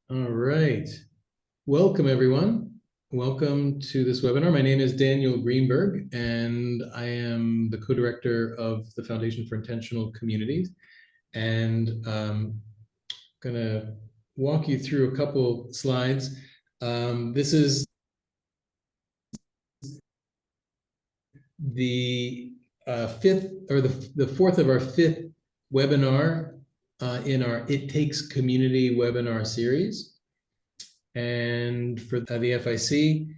All right. Welcome, everyone. Welcome to this webinar. My name is Daniel Greenberg, and I am the co-director of the Foundation for Intentional Communities. And I'm going to walk you through a couple slides. This is the fifth or the fourth of our fifth webinar in our It Takes Community webinar series. And for the FIC,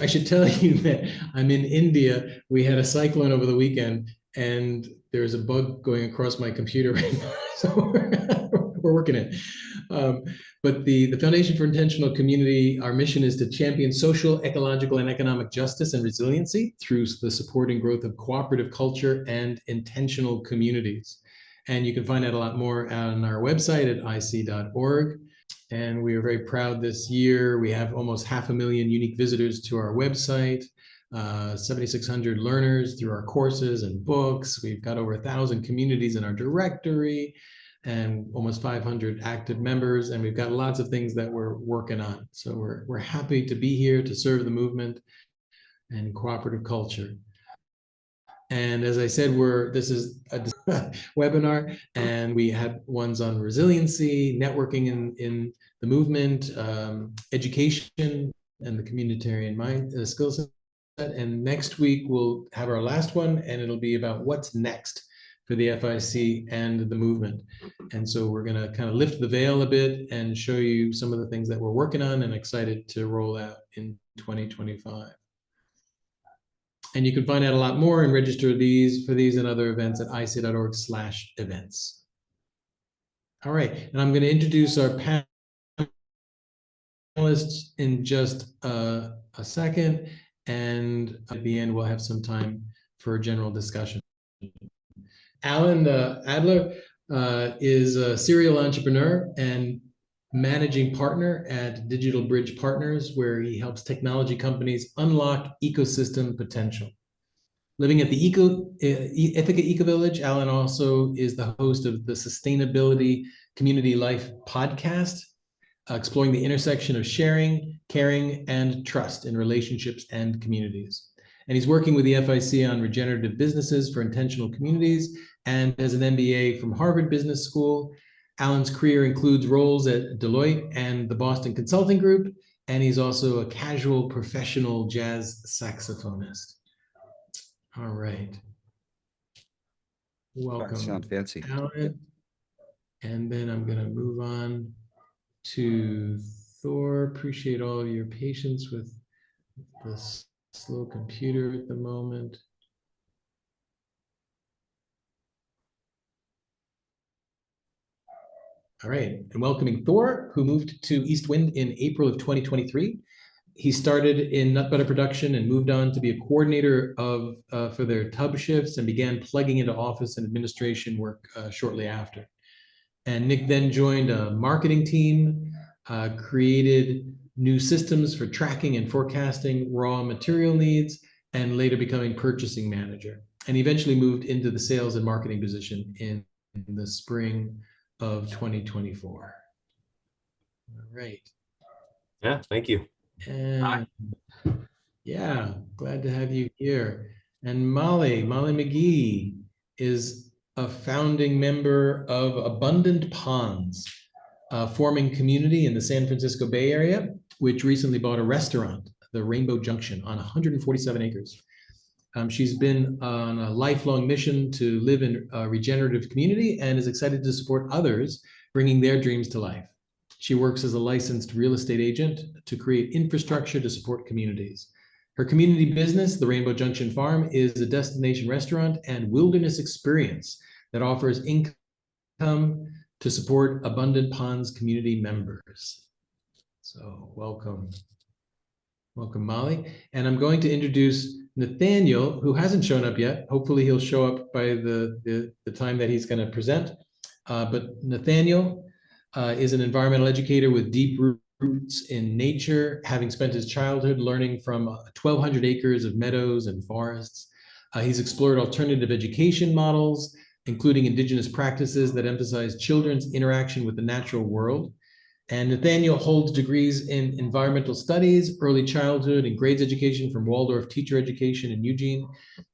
I should tell you that I'm in India. We had a cyclone over the weekend, and there's a bug going across my computer right now. So we're working it. But the Foundation for Intentional Community, our mission is to champion social, ecological, and economic justice and resiliency through the support and growth of cooperative culture and intentional communities. And you can find out a lot more on our website at ic.org. And we are very proud this year. We have almost 500,000 unique visitors to our website, 7,600 learners through our courses and books. We've got over 1,000 communities in our directory and almost 500 active members. And we've got lots of things that we're working on. So we're happy to be here to serve the movement and cooperative culture. And as I said, this is a webinar, and we had ones on resiliency, networking in the movement, education, and the communitarian mind skill set. And next week we'll have our last one, and it'll be about what's next for the FIC and the movement. And so we're going to kind of lift the veil a bit and show you some of the things that we're working on and excited to roll out in 2025. And you can find out a lot more and register for these and other events at ic.org/events. All right, and I'm going to introduce our panelists in just a second, and at the end we'll have some time for a general discussion. Alan Adler is a serial entrepreneur and managing partner at Digital Bridge Partners, where he helps technology companies unlock ecosystem potential. Living at the Ithaca Eco Village, Alan also is the host of the Sustainability Community Life podcast, exploring the intersection of sharing, caring, and trust in relationships and communities. And he's working with the FIC on regenerative businesses for intentional communities, and has an MBA from Harvard Business School. Alan's career includes roles at Deloitte and the Boston Consulting Group, and he's also a casual professional jazz saxophonist. All right. Welcome, sound fancy, Alan. And then I'm going to move on to Thor. Appreciate all of your patience with this slow computer at the moment. All right, and welcoming Thor, who moved to East Wind in April of 2023. He started in nut butter production and moved on to be a coordinator for their tub shifts, and began plugging into office and administration work shortly after. And Nick then joined a marketing team, created new systems for tracking and forecasting raw material needs, and later becoming purchasing manager. And eventually moved into the sales and marketing position in the spring of 2024. All right. Yeah, thank you. And yeah, glad to have you here. And Molly McGee is a founding member of Abundant Ponds, a forming community in the San Francisco Bay Area, which recently bought a restaurant, the Rainbow Junction, on 147 acres. She's been on a lifelong mission to live in a regenerative community and is excited to support others bringing their dreams to life. She works as a licensed real estate agent to create infrastructure to support communities. Her community business, the Rainbow Junction Farm, is a destination restaurant and wilderness experience that offers income to support Abundant Ponds community members. So welcome. Welcome, Molly. And I'm going to introduce Nathaniel, who hasn't shown up yet. Hopefully he'll show up by the time that he's going to present. But Nathaniel is an environmental educator with deep roots in nature, having spent his childhood learning from 1,200 acres of meadows and forests. He's explored alternative education models including indigenous practices that emphasize children's interaction with the natural world. And Nathaniel holds degrees in environmental studies, early childhood and grades education from Waldorf Teacher Education in Eugene,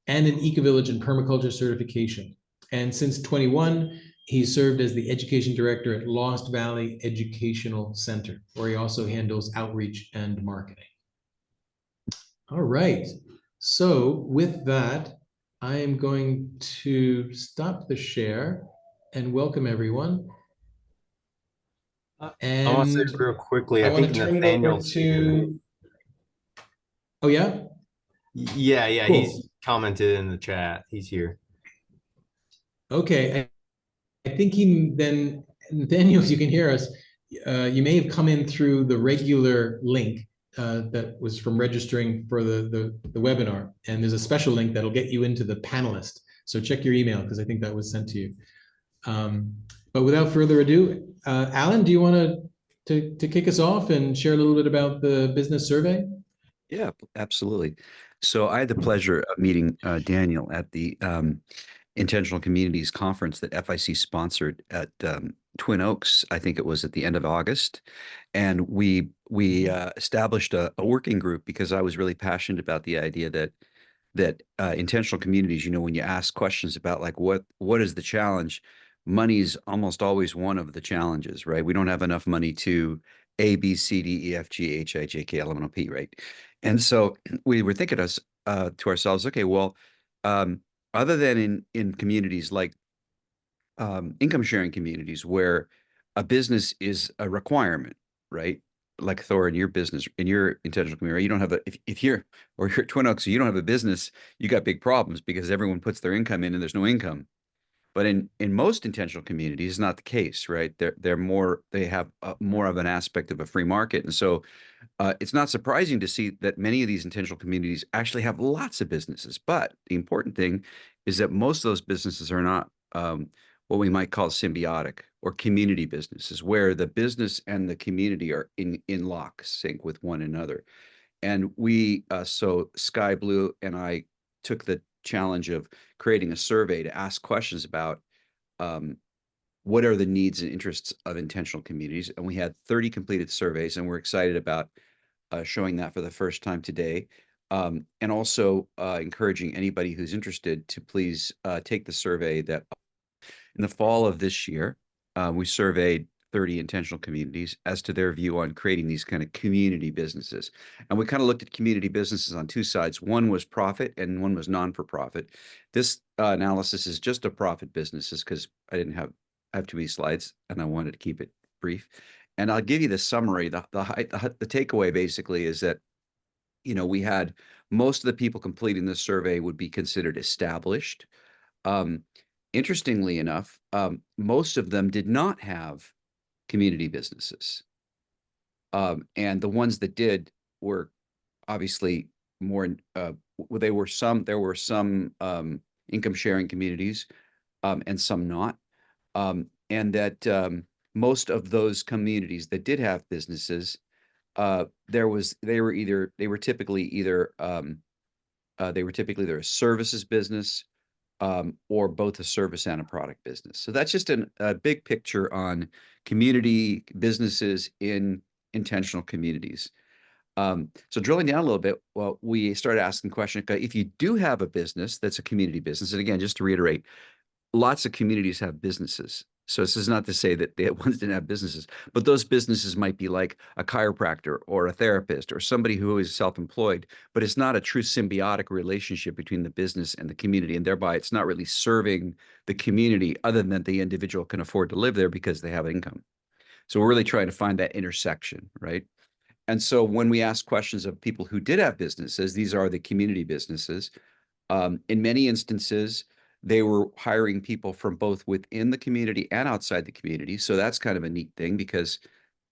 and an Eco-Village and permaculture certification. And since 21, he served as the education director at Lost Valley Educational Center, where he also handles outreach and marketing. All right. So with that, I am going to stop the share and welcome everyone. I want to say And real quickly, I I want think to turn it over Nathaniel's here. to, oh yeah, Yeah, cool. he's commented in the chat. He's here. Okay, I think he then, Nathaniel, if you can hear us, you may have come in through the regular link that was from registering for the webinar. And there's a special link that'll get you into the panelist. So check your email because I think that was sent to you. But without further ado, Alan, do you want to kick us off and share a little bit about the business survey? Yeah, absolutely. So I had the pleasure of meeting Daniel at the Intentional Communities Conference that FIC sponsored at Twin Oaks. I think it was at the end of August, and we established a working group because I was really passionate about the idea that intentional communities. You know, when you ask questions about like what is the challenge, money is almost always one of the challenges, right? We don't have enough money to A, B, C, D, E, F, G, H, I, J, K, L, M, N, O, P, right? And so we were thinking to ourselves, okay, well, other than in communities like income sharing communities where a business is a requirement, right? Like Thor in your business, in your intentional community, you don't have a, if you're, or you're at Twin Oaks, so you don't have a business, you got big problems because everyone puts their income in and there's no income. But in most intentional communities, it's not the case, right? They're more, they have more of an aspect of a free market. And so it's not surprising to see that many of these intentional communities actually have lots of businesses. But the important thing is that most of those businesses are not what we might call symbiotic or community businesses, where the business and the community are in lock sync with one another. And we, so Sky Blue and I took the challenge of creating a survey to ask questions about what are the needs and interests of intentional communities. And we had 30 completed surveys, and we're excited about showing that for the first time today. And also encouraging anybody who's interested to please take the survey that in the fall of this year, we surveyed 30 intentional communities as to their view on creating these kind of community businesses. And we kind of looked at community businesses on two sides. One was profit and one was non-for-profit. This analysis is just of profit businesses because I didn't have too many slides and I wanted to keep it brief. And I'll give you the summary. The takeaway basically is that, you know, we had most of the people completing this survey would be considered established. Interestingly enough, most of them did not have community businesses. And the ones that did were obviously more, there were some income sharing communities and some not. And that most of those communities that did have businesses, they were typically either a services business or both a service and a product business. So that's just a big picture on community businesses in intentional communities. So drilling down a little bit, well, we started asking the question, okay, if you do have a business that's a community business, and again, just to reiterate, lots of communities have businesses. So this is not to say that the ones didn't have businesses, but those businesses might be like a chiropractor or a therapist or somebody who is self-employed, but it's not a true symbiotic relationship between the business and the community. And thereby it's not really serving the community other than the individual can afford to live there because they have income. So we're really trying to find that intersection, right? And so when we ask questions of people who did have businesses, these are the community businesses. In many instances, they were hiring people from both within the community and outside the community. So that's kind of a neat thing because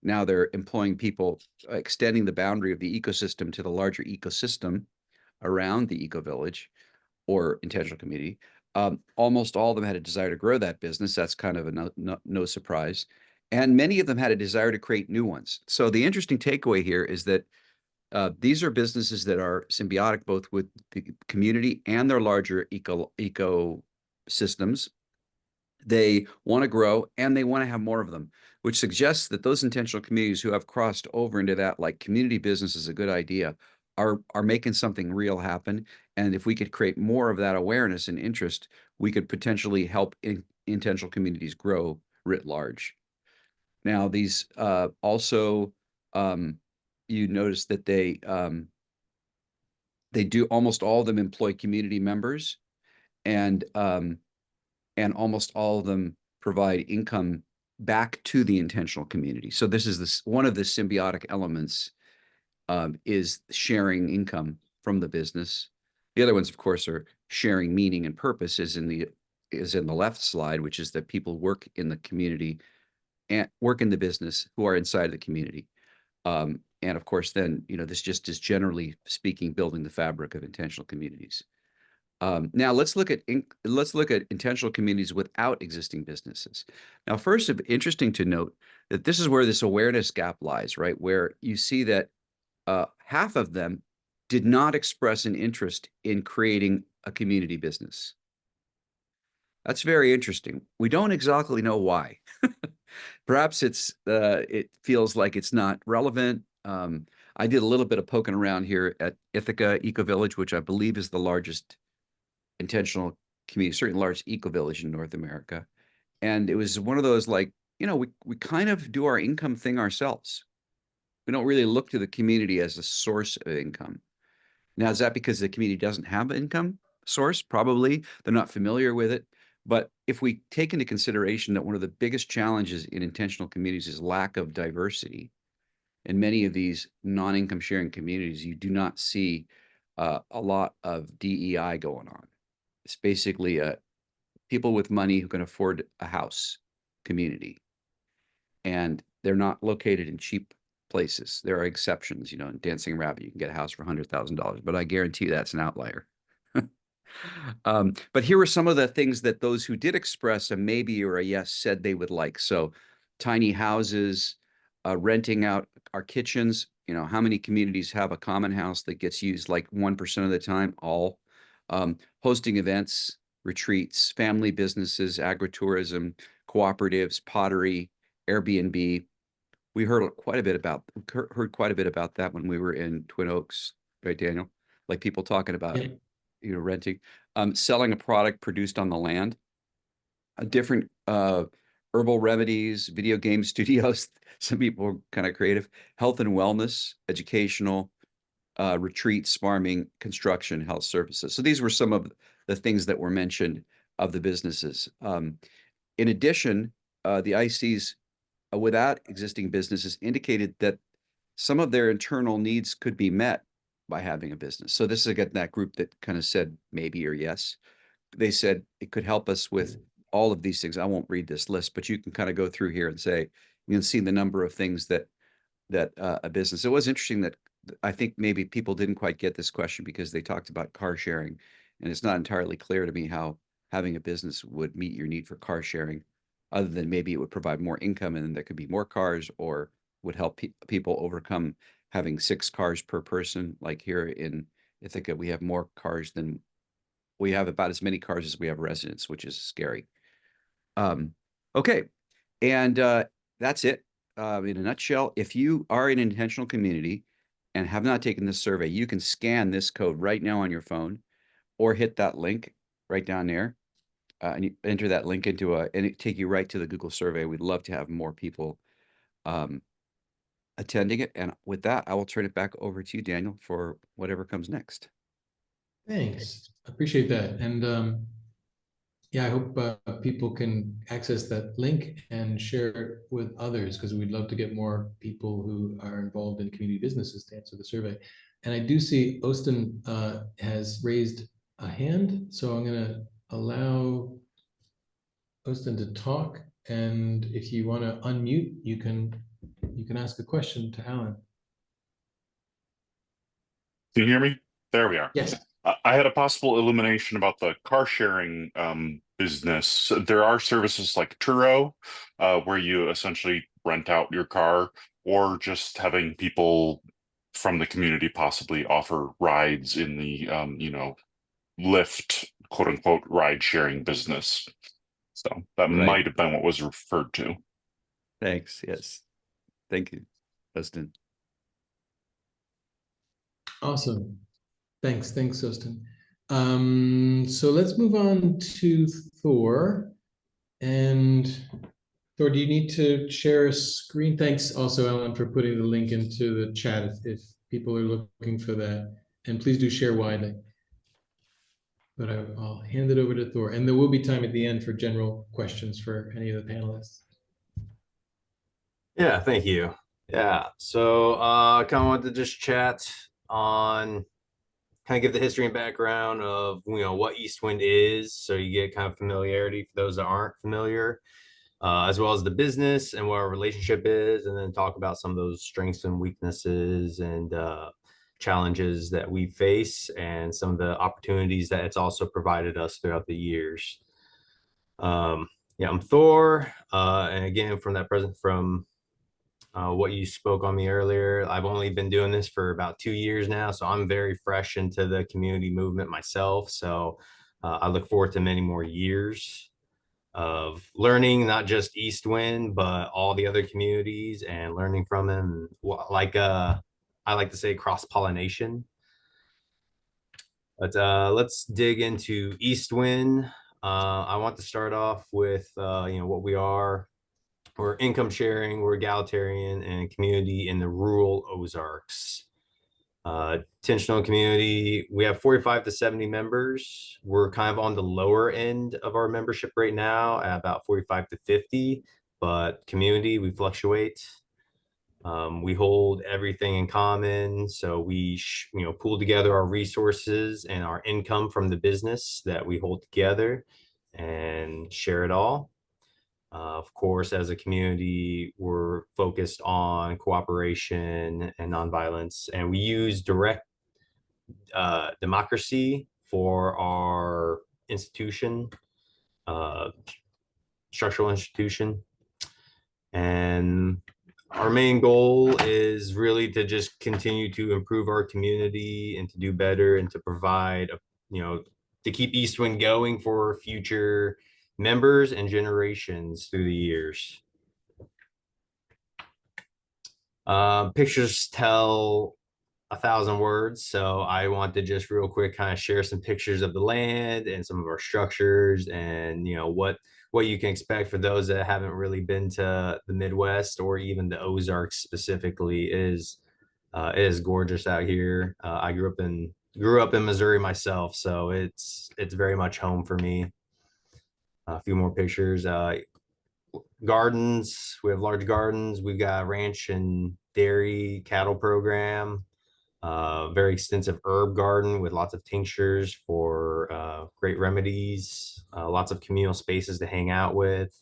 now they're employing people, extending the boundary of the ecosystem to the larger ecosystem around the eco village or intentional community. Almost all of them had a desire to grow that business. That's kind of a no surprise. And many of them had a desire to create new ones. So the interesting takeaway here is that these are businesses that are symbiotic both with the community and their larger ecosystems. They want to grow and they want to have more of them, which suggests that those intentional communities who have crossed over into that, like, community business is a good idea, are making something real happen. And if we could create more of that awareness and interest, we could potentially help intentional communities grow writ large. Now, these also, you notice that they do, almost all of them employ community members, and almost all of them provide income back to the intentional community. So this is one of the symbiotic elements, is sharing income from the business. The other ones, of course, are sharing meaning and purpose, is in the left slide, which is that people work in the community and work in the business who are inside the community. And of course, then, this just is, generally speaking, building the fabric of intentional communities. Now let's look at intentional communities without existing businesses. Now, first, it's interesting to note that this is where this awareness gap lies, right? Where you see that half of them did not express an interest in creating a community business. That's very interesting. We don't exactly know why. Perhaps it feels like it's not relevant. I did a little bit of poking around here at Ithaca Eco Village, which I believe is the largest intentional community, certainly largest eco village in North America. And it was one of those, like, we kind of do our income thing ourselves. We don't really look to the community as a source of income. Now, is that because the community doesn't have an income source? Probably. They're not familiar with it. But if we take into consideration that one of the biggest challenges in intentional communities is lack of diversity, in many of these non-income sharing communities, you do not see a lot of DEI going on. It's basically people with money who can afford a house community, and they're not located in cheap places. There are exceptions, in Dancing Rabbit, you can get a house for $100,000, but I guarantee you that's an outlier. But here are some of the things that those who did express a maybe or a yes said they would like. So tiny houses, renting out our kitchens. How many communities have a common house that gets used like 1% of the time? All. Hosting events, retreats, family businesses, agritourism, cooperatives, pottery, Airbnb. We heard quite a bit about that when we were in Twin Oaks, right, Daniel? Like, people talking about, renting, selling a product produced on the land, different herbal remedies, video game studios. Some people are kind of creative. Health and wellness, educational, retreats, farming, construction, health services. So these were some of the things that were mentioned of the businesses. In addition, the ICs without existing businesses indicated that some of their internal needs could be met by having a business. So this is again that group that kind of said maybe or yes. They said it could help us with all of these things. I won't read this list, but you can kind of go through here and say, you can see the number of things that a business. It was interesting that I think maybe people didn't quite get this question because they talked about car sharing, and it's not entirely clear to me how having a business would meet your need for car sharing, other than maybe it would provide more income and then there could be more cars, or would help people overcome having 6 cars per person. Like here in Ithaca, we have more cars than we have about as many cars as we have residents, which is scary. Okay, and that's it. In a nutshell, if you are an intentional community and have not taken this survey, you can scan this code right now on your phone, or hit that link right down there, and you enter that link into and it take you right to the Google survey. We'd love to have more people attending it. And with that, I will turn it back over to you, Daniel, for whatever comes next. Thanks. I appreciate that. And yeah, I hope people can access that link and share it with others, because we'd love to get more people who are involved in community businesses to answer the survey. And I do see Austin has raised a hand, so I'm going to allow Austin to talk. And if you want to unmute, you can ask a question to Alan. Can you hear me? There we are. Yes. I had a possible illumination about the car sharing business. There are services like Turo, where you essentially rent out your car, or just having people from the community possibly offer rides in the Lyft, quote unquote, ride sharing business. So that Right. might have been what was referred to. Thanks. Yes. Thank you, Dustin. Awesome. Thanks, Austin. So let's move on to Thor. And Thor, do you need to share a screen? Thanks also, Ellen, for putting the link into the chat if people are looking for that. And please do share widely. But I'll hand it over to Thor. And there will be time at the end for general questions for any of the panelists. Yeah, thank you. Yeah, so kind of wanted to just chat on, kind of give the history and background of, what Eastwind is, so you get kind of familiarity for those that aren't familiar, as well as the business and what our relationship is, and then talk about some of those strengths and weaknesses and challenges that we face and some of the opportunities that it's also provided us throughout the years. Yeah, I'm Thor, and again, from what you spoke on me earlier, I've only been doing this for about 2 years now, so I'm very fresh into the community movement myself. So I look forward to many more years of learning, not just Eastwind, but all the other communities and learning from them. Like I like to say, cross-pollination. But let's dig into Eastwind. I want to start off with what we are. We're income sharing, we're egalitarian and community in the rural Ozarks. Intentional community, we have 45 to 70 members. We're kind of on the lower end of our membership right now at about 45 to 50, but community, we fluctuate. We hold everything in common. So we, pool together our resources and our income from the business that we hold together and share it all. Of course, as a community, we're focused on cooperation and nonviolence, and we use direct democracy for our institution, structural institution. And our main goal is really to just continue to improve our community and to do better and to provide, to keep Eastwind going for future members and generations through the years. Pictures tell 1,000 words, so I want to just real quick kind of share some pictures of the land and some of our structures and what you can expect for those that haven't really been to the Midwest or even the Ozarks specifically. It is gorgeous out here. I grew up in Missouri myself, so it's very much home for me. A few more pictures. Gardens, we have large gardens. We've got a ranch and dairy cattle program. Very extensive herb garden with lots of tinctures for great remedies. Lots of communal spaces to hang out with.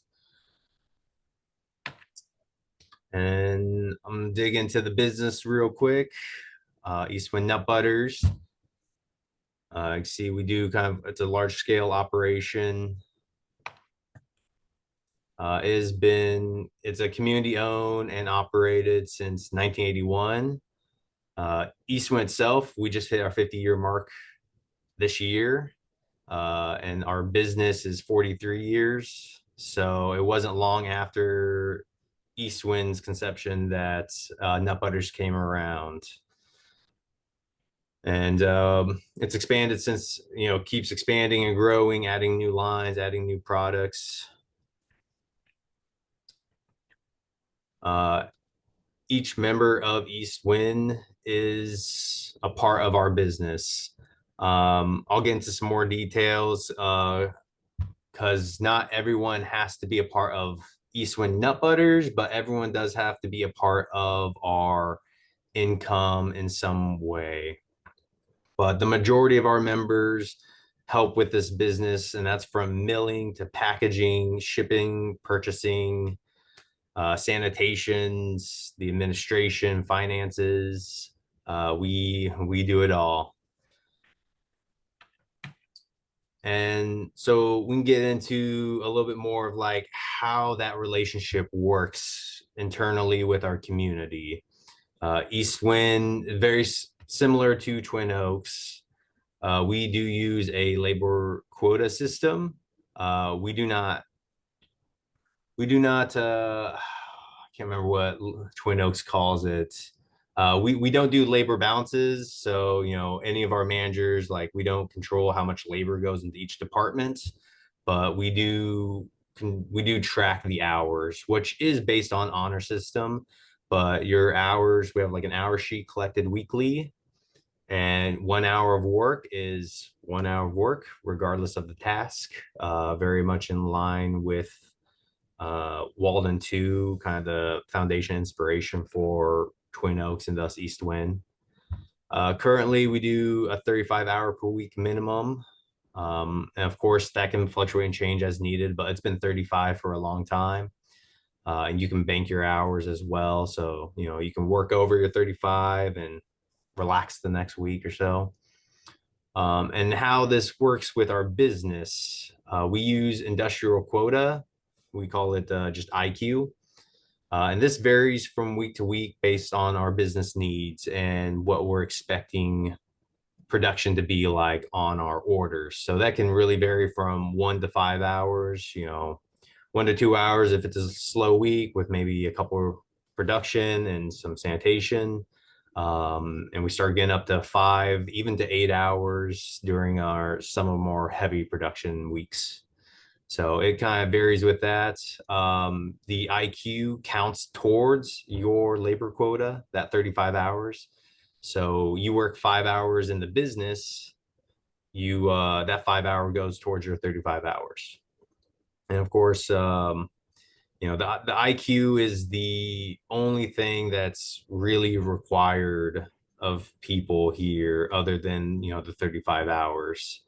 And I'm gonna dig into the business real quick. Eastwind Nut Butters. You can see we do it's a large scale operation. It's a community owned and operated since 1981. Eastwind itself, we just hit our 50-year mark this year, and our business is 43 years. So it wasn't long after Eastwind's conception that Nut Butters came around. And it's expanded since, keeps expanding and growing, adding new lines, adding new products. Each member of Eastwind is a part of our business. I'll get into some more details because not everyone has to be a part of Eastwind Nut Butters, but everyone does have to be a part of our income in some way. But the majority of our members help with this business, and that's from milling to packaging, shipping, purchasing, sanitations, the administration, finances. We do it all. And so we can get into a little bit more of like how that relationship works internally with our community. Eastwind, very similar to Twin Oaks. We do use a labor quota system. We do not we do not, I can't remember what Twin Oaks calls it. We don't do labor balances. So, any of our managers, like we don't control how much labor goes into each department, but we do track the hours, which is based on honor system. But your hours, we have like an hour sheet collected weekly, and 1 hour of work is 1 hour of work, regardless of the task. Very much in line with Walden 2, kind of the foundation inspiration for Twin Oaks and thus East Wind. Currently, we do a 35-hour per week minimum. And of course, that can fluctuate and change as needed, but it's been 35 for a long time. And you can bank your hours as well. So, you can work over your 35 and relax the next week or so. And how this works with our business, we use industrial quota. We call it just IQ. And this varies from week to week based on our business needs and what we're expecting production to be like on our orders. So that can really vary from 1 to 5 hours, 1 to 2 hours if it's a slow week with maybe a couple of production and some sanitation. And we start getting up to 5, even to 8 hours during some of our more heavy production weeks. So it kind of varies with that. The IQ counts towards your labor quota, that 35 hours. So you work 5 hours in the business, that 5 hour goes towards your 35 hours. And of course, the IQ is the only thing that's really required of people here other than, the 35 hours.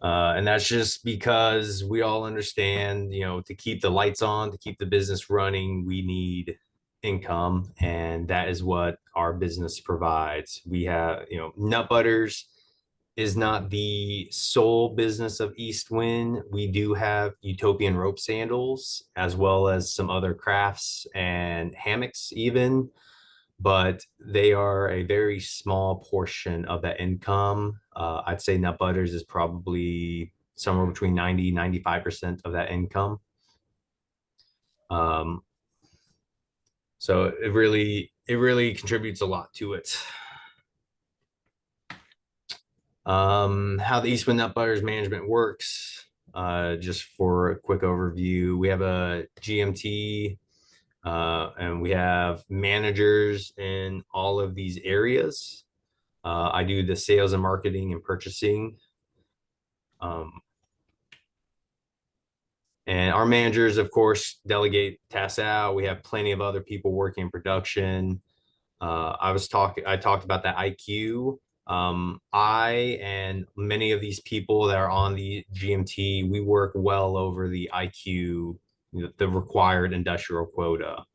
And that's just because we all understand, to keep the lights on, to keep the business running, we need income. And that is what our business provides. We have, Nut Butters is not the sole business of East Wind. We do have Utopian rope sandals, as well as some other crafts and hammocks even, but they are a very small portion of that income. I'd say Nut Butters is probably somewhere between 90-95% of that income. So it really contributes a lot to it. How the East Wind Nut Butters management works, just for a quick overview, we have a GMT, and we have managers in all of these areas. I do the sales and marketing and purchasing. And our managers, of course, delegate tasks out. We have plenty of other people working in production. I talked about that IQ. I and many of these people that are on the GMT, we work well over the IQ, the required industrial quota.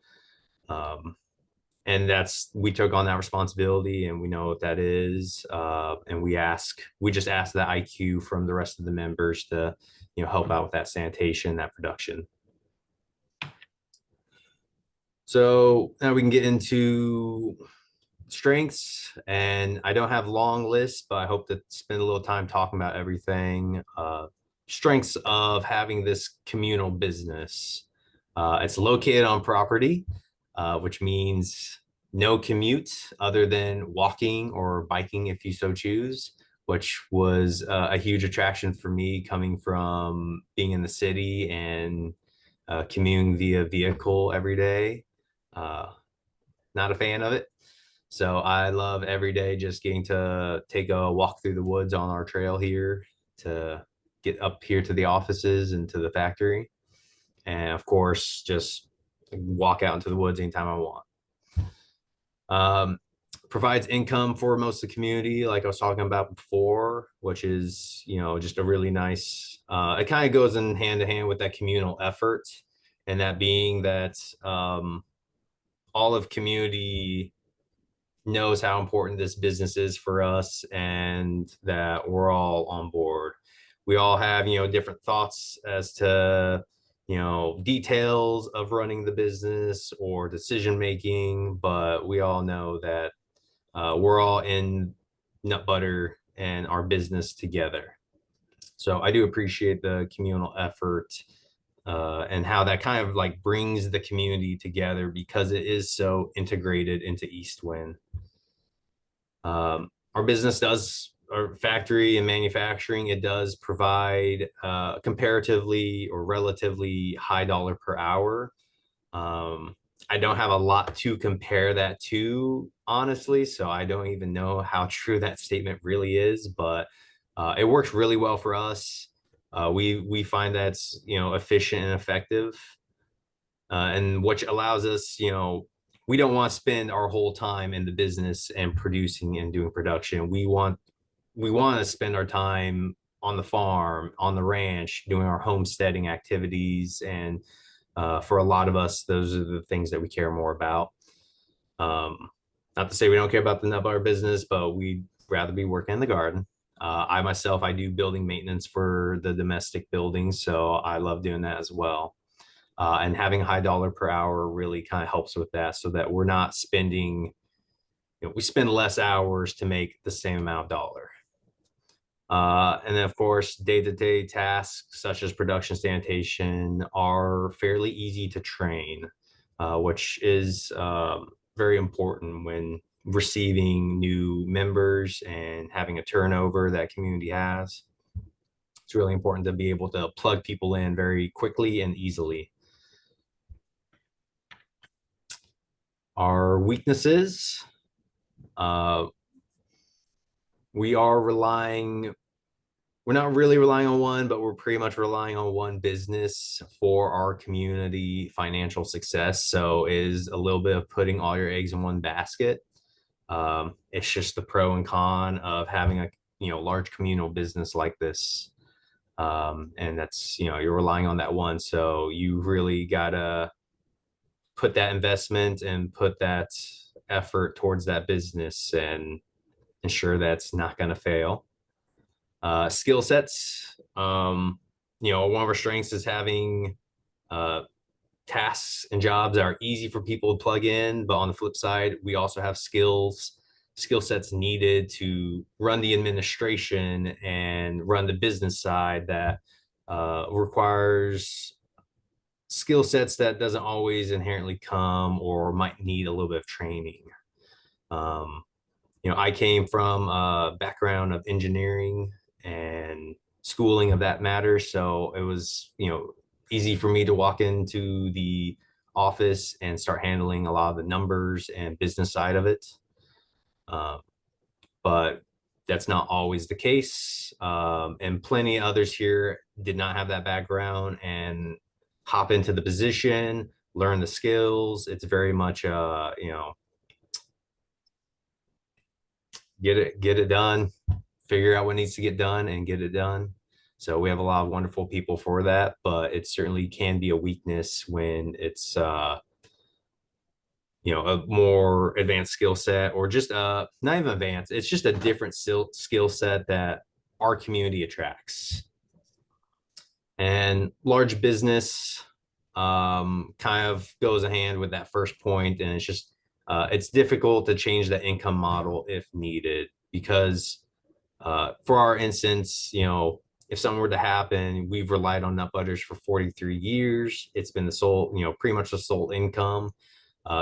And we took on that responsibility, and we know what that is. And we just ask that IQ from the rest of the members to, help out with that sanitation, that production. So now we can get into strengths, and I don't have long lists, but I hope to spend a little time talking about everything. Strengths of having this communal business. It's located on property, which means no commute other than walking or biking if you so choose, which was a huge attraction for me coming from being in the city and commuting via vehicle every day. Not a fan of it. So I love every day just getting to take a walk through the woods on our trail here to get up here to the offices and to the factory. And of course, just walk out into the woods anytime I want. Provides income for most of the community, like I was talking about before, which is, just a really nice, it kind of goes in hand to hand with that communal effort. And that being that all of community knows how important this business is for us and that we're all on board. We all have, different thoughts as to, details of running the business or decision making, but we all know that we're all in Nut Butter and our business together. So I do appreciate the communal effort and how that kind of like brings the community together because it is so integrated into Eastwind. Our business does, our factory and manufacturing, it does provide comparatively or relatively high dollar per hour. I don't have a lot to compare that to, honestly, so I don't even know how true that statement really is, but it works really well for us. We find that's, you know, efficient and effective, and which allows us, you know, we don't want to spend our whole time in the business and producing and doing production. We want to spend our time on the farm, on the ranch, doing our homesteading activities. And for a lot of us, those are the things that we care more about. Not to say we don't care about the nut butter business, but we'd rather be working in the garden. I myself, I do building maintenance for the domestic buildings, so I love doing that as well. And having a high dollar per hour really kind of helps with that, so that we're not spending, you know, we spend less hours to make the same amount of dollar. And then, of course, day-to-day tasks such as production sanitation are fairly easy to train, which is very important when receiving new members and having a turnover that community has. It's really important to be able to plug people in very quickly and easily. Our weaknesses, we're not really relying on one, but we're pretty much relying on one business for our community financial success. So is a little bit of putting all your eggs in one basket. It's just the pro and con of having a, you know, large communal business like this. And that's, you know, you're relying on that one. So you really gotta put that investment and put that effort towards that business and ensure that's not going to fail. Skill sets, you know, one of our strengths is having tasks and jobs that are easy for people to plug in, but on the flip side, we also have skill sets needed to run the administration and run the business side that requires skill sets that doesn't always inherently come or might need a little bit of training. You know, I came from a background of engineering and schooling of that matter, so it was, you know, easy for me to walk into the office and start handling a lot of the numbers and business side of it. But that's not always the case. And plenty of others here did not have that background and hop into the position, learn the skills. It's very much, you know, get it done, figure out what needs to get done and get it done. So we have a lot of wonderful people for that, but it certainly can be a weakness when it's, you know, a more advanced skill set, or just not even advanced. It's just a different skill set that our community attracts. And large business kind of goes a hand with that first point, and it's just it's difficult to change the income model if needed, because for our instance, you know, if something were to happen, we've relied on nut butters for 43 years. It's been the sole, you know, pretty much the sole income.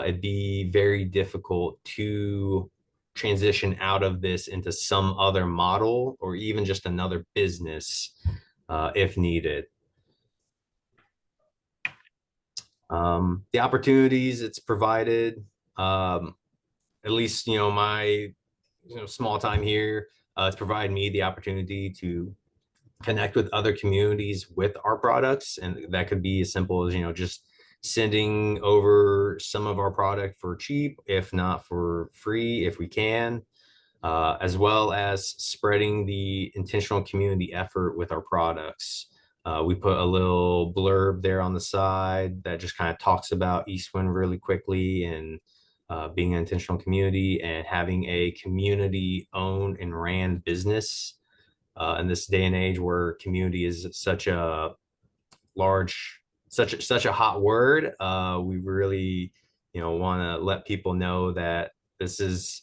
It'd be very difficult to transition out of this into some other model or even just another business if needed. The opportunities it's provided, at least, you know, my, you know, small time here, it's provided me the opportunity to connect with other communities with our products. And that could be as simple as, you know, just sending over some of our product for cheap, if not for free, if we can, as well as spreading the intentional community effort with our products. We put a little blurb there on the side that just kind of talks about Eastwind really quickly, and being an intentional community and having a community owned and ran business. In this day and age where community is such a large, such a hot word, we really, you know, want to let people know that this is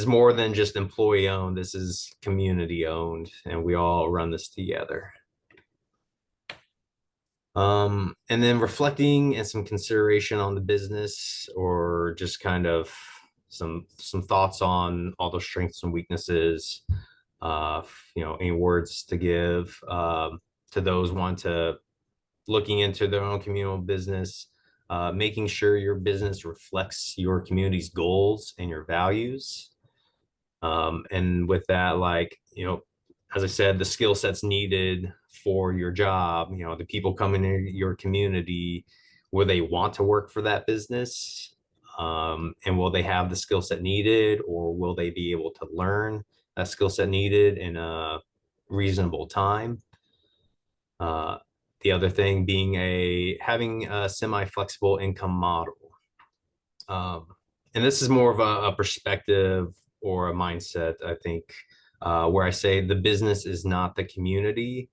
more than just employee owned. This is community owned, and we all run this together. And then reflecting and some consideration on the business, or just kind of some thoughts on all those strengths and weaknesses. Any words to give to those want to looking into their own communal business, making sure your business reflects your community's goals and your values. And with that, as I said, the skill sets needed for your job, the people coming in your community, will they want to work for that business? And will they have the skill set needed, or will they be able to learn that skill set needed in a reasonable time? The other thing being having a semi-flexible income model. And this is more of a perspective or a mindset, I think, where I say the business is not the community.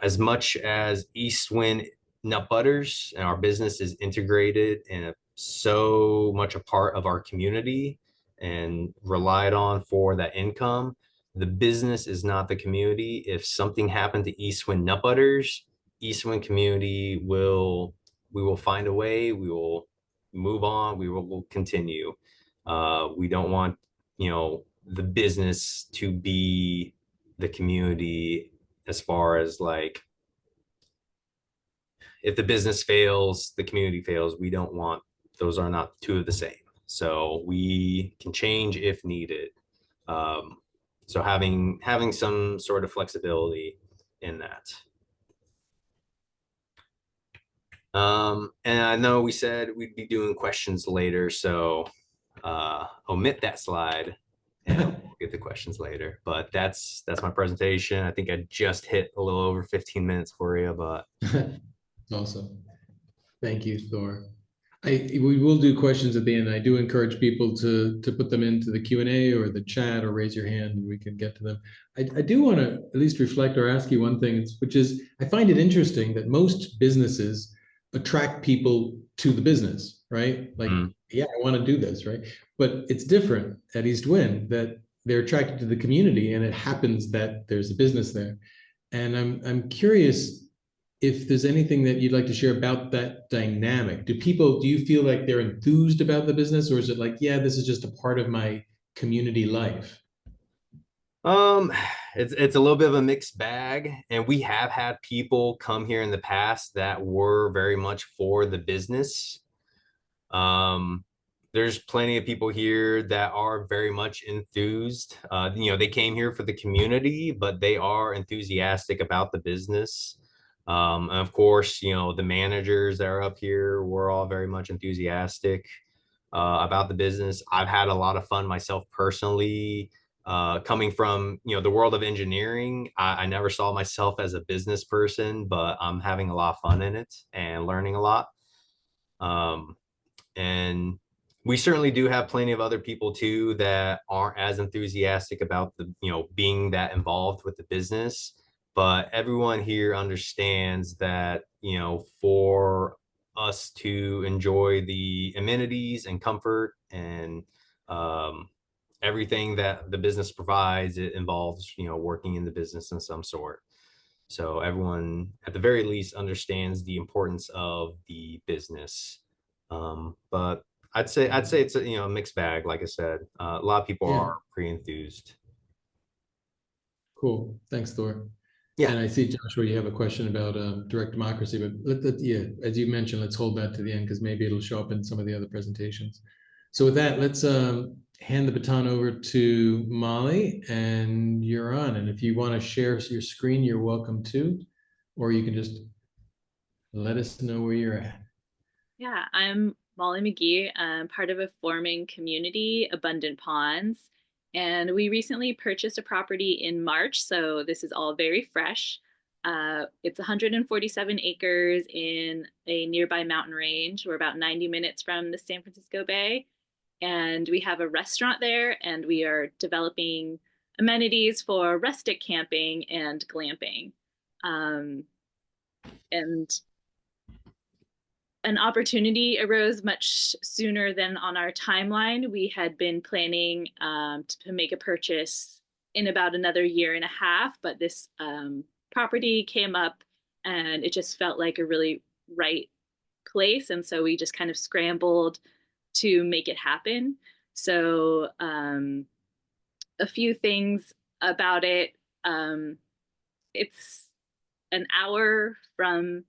As much as East Wind Nut Butters and our business is integrated and so much a part of our community and relied on for that income, the business is not the community. If something happened to East Wind Nut Butters, East Wind community we will find a way. We will move on. We'll continue. We don't want, the business to be the community, as far as like, if the business fails, the community fails. We don't want, those are not two of the same. So we can change if needed. So having some sort of flexibility in that. And I know we said we'd be doing questions later, so omit that slide and we'll get the questions later. But that's my presentation. I think I just hit a little over 15 minutes for you, but Awesome. Thank you, Thor. We will do questions at the end. I do encourage people to put them into the Q&A or the chat, or raise your hand and we can get to them. I do want to at least reflect or ask you one thing, which is, I find it interesting that most businesses attract people to the business, right? Like, yeah, I want to do this, right? But it's different at East Wind, that they're attracted to the community, and it happens that there's a business there. And I'm curious if there's anything that you'd like to share about that dynamic. Do you feel like they're enthused about the business, or is it like, yeah, this is just a part of my community life? It's a little bit of a mixed bag, and we have had people come here in the past that were very much for the business. There's plenty of people here that are very much enthused. They came here for the community, but they are enthusiastic about the business. And of course, the managers that are up here were all very much enthusiastic about the business. I've had a lot of fun myself personally. Coming from, the world of engineering, I never saw myself as a business person, but I'm having a lot of fun in it and learning a lot. And we certainly do have plenty of other people too that aren't as enthusiastic about the, being that involved with the business. But everyone here understands that, for us to enjoy the amenities and comfort and everything that the business provides, it involves, working in the business in some sort. So everyone, at the very least, understands the importance of the business. But I'd say it's a mixed bag. Like I said, a lot of people are pretty enthused. Cool. Thanks, Thor. Yeah. And I see, Joshua, you have a question about direct democracy, but as you mentioned, let's hold that to the end, because maybe it'll show up in some of the other presentations. So with that, let's hand the baton over to Molly, and you're on. And if you want to share your screen, you're welcome to, or you can just let us know where you're at. Yeah, I'm Molly McGee. I'm part of a forming community, Abundant Ponds. And we recently purchased a property in March, so this is all very fresh. It's 147 acres in a nearby mountain range. We're about 90 minutes from the San Francisco Bay. And we have a restaurant there, and we are developing amenities for rustic camping and glamping. And an opportunity arose much sooner than on our timeline. We had been planning to make a purchase in about another year and a half, but this property came up and it just felt like a really right place. And so we just kind of scrambled to make it happen. So a few things about it. It's an hour from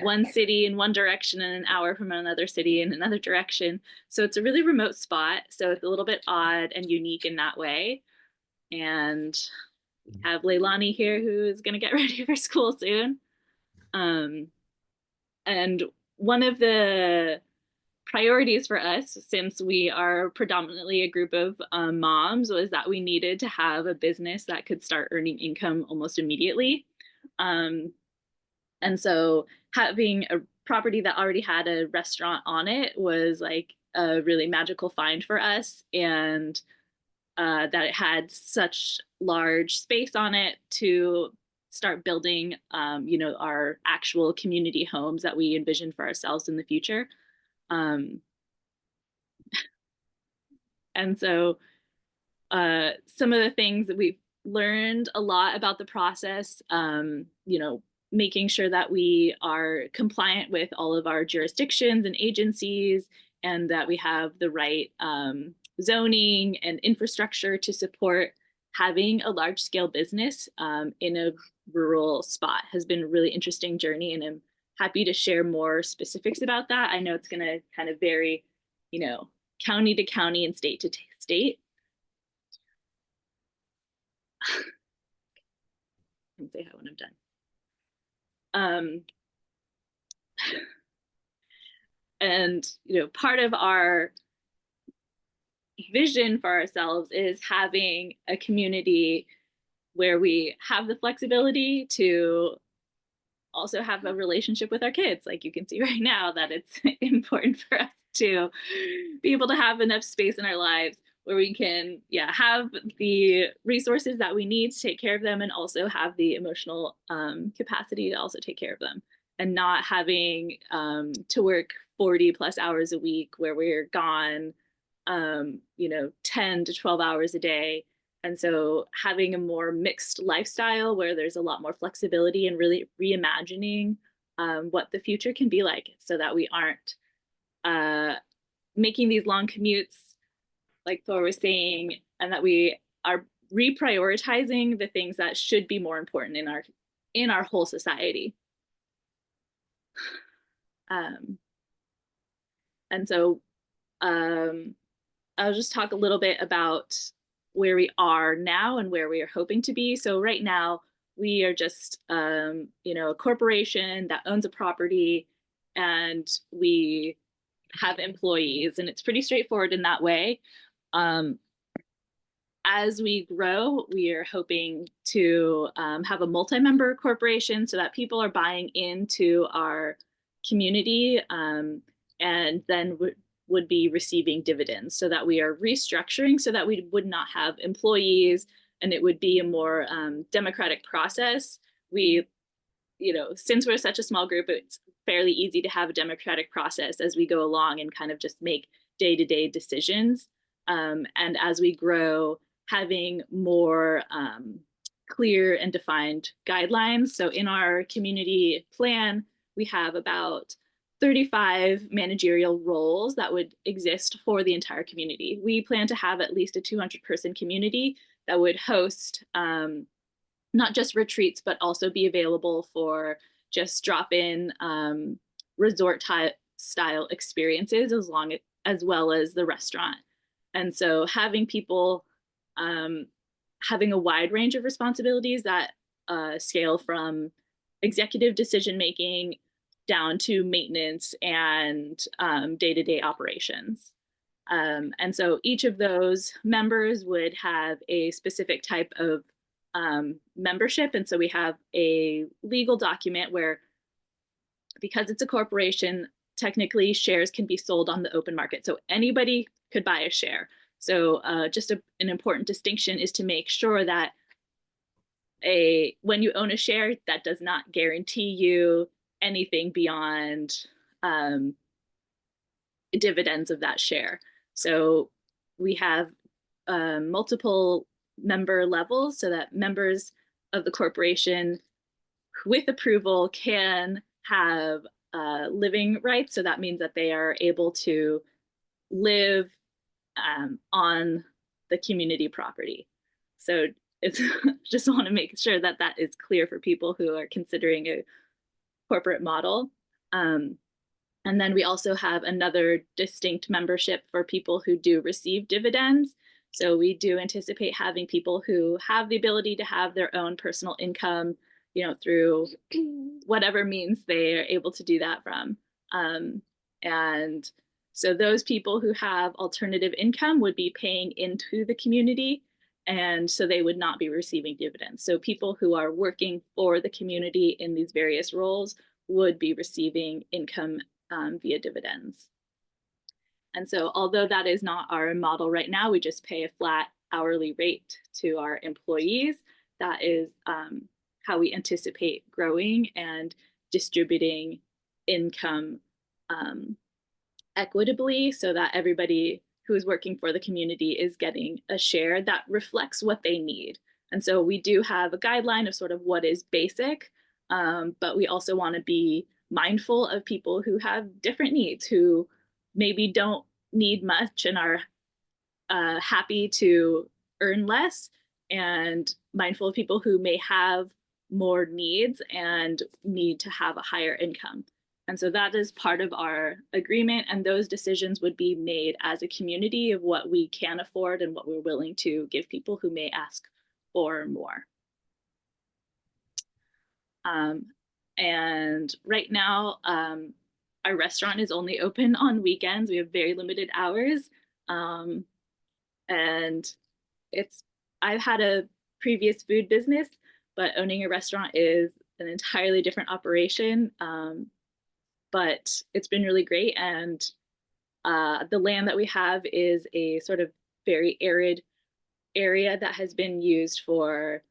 one city in one direction and an hour from another city in another direction. So it's a really remote spot. So it's a little bit odd and unique in that way. And have Leilani here who is going to get ready for school soon. And one of the priorities for us, since we are predominantly a group of moms, was that we needed to have a business that could start earning income almost immediately. And so having a property that already had a restaurant on it was like a really magical find for us. And that it had such large space on it to start building, our actual community homes that we envision for ourselves in the future. And so some of the things that we've learned a lot about the process, making sure that we are compliant with all of our jurisdictions and agencies, and that we have the right zoning and infrastructure to support having a large scale business in a rural spot has been a really interesting journey. And I'm happy to share more specifics about that. I know it's going to kind of vary, county to county and state to state. I can say that when I'm done. And, part of our vision for ourselves is having a community where we have the flexibility to also have a relationship with our kids. Like you can see right now that it's important for us to be able to have enough space in our lives where we can, have the resources that we need to take care of them, and also have the emotional capacity to also take care of them, and not having to work 40 plus hours a week where we're gone 10 to 12 hours a day. And so having a more mixed lifestyle where there's a lot more flexibility, and really reimagining what the future can be like, so that we aren't making these long commutes, like Thor was saying, and that we are reprioritizing the things that should be more important in our whole society. And so I'll just talk a little bit about where we are now and where we are hoping to be. So right now we are just, a corporation that owns a property, and we have employees, and it's pretty straightforward in that way. As we grow, we are hoping to have a multi-member corporation, so that people are buying into our community, and then would be receiving dividends, so that we are restructuring so that we would not have employees, and it would be a more democratic process. We, since we're such a small group, it's fairly easy to have a democratic process as we go along and kind of just make day-to-day decisions. And as we grow, having more clear and defined guidelines. So in our community plan, we have about 35 managerial roles that would exist for the entire community. We plan to have at least a 200-person community that would host not just retreats, but also be available for just drop-in resort style experiences, as well as the restaurant. And so having people having a wide range of responsibilities that scale from executive decision-making down to maintenance and day-to-day operations. And so each of those members would have a specific type of membership. And so we have a legal document where, because it's a corporation, technically shares can be sold on the open market. So anybody could buy a share. So just an important distinction is to make sure that when you own a share, that does not guarantee you anything beyond dividends of that share. So we have multiple member levels, so that members of the corporation with approval, can have living rights. So that means that they are able to live on the community property. So it's just want to make sure that that is clear for people who are considering a corporate model. And then we also have another distinct membership for people who do receive dividends. So we do anticipate having people who have the ability to have their own personal income, you know, through whatever means they are able to do that from. And so those people who have alternative income would be paying into the community, and so they would not be receiving dividends. So people who are working for the community in these various roles would be receiving income via dividends. And so although that is not our model right now, we just pay a flat hourly rate to our employees. That is how we anticipate growing and distributing income equitably, so that everybody who is working for the community is getting a share that reflects what they need. And so we do have a guideline of sort of what is basic, but we also want to be mindful of people who have different needs, who maybe don't need much and are happy to earn less, and mindful of people who may have more needs and need to have a higher income. And so that is part of our agreement, and those decisions would be made as a community of what we can afford and what we're willing to give people who may ask for more. And right now, our restaurant is only open on weekends. We have very limited hours. And I've had a previous food business, but owning a restaurant is an entirely different operation. But it's been really great. And the land that we have is a sort of very arid area that has been used for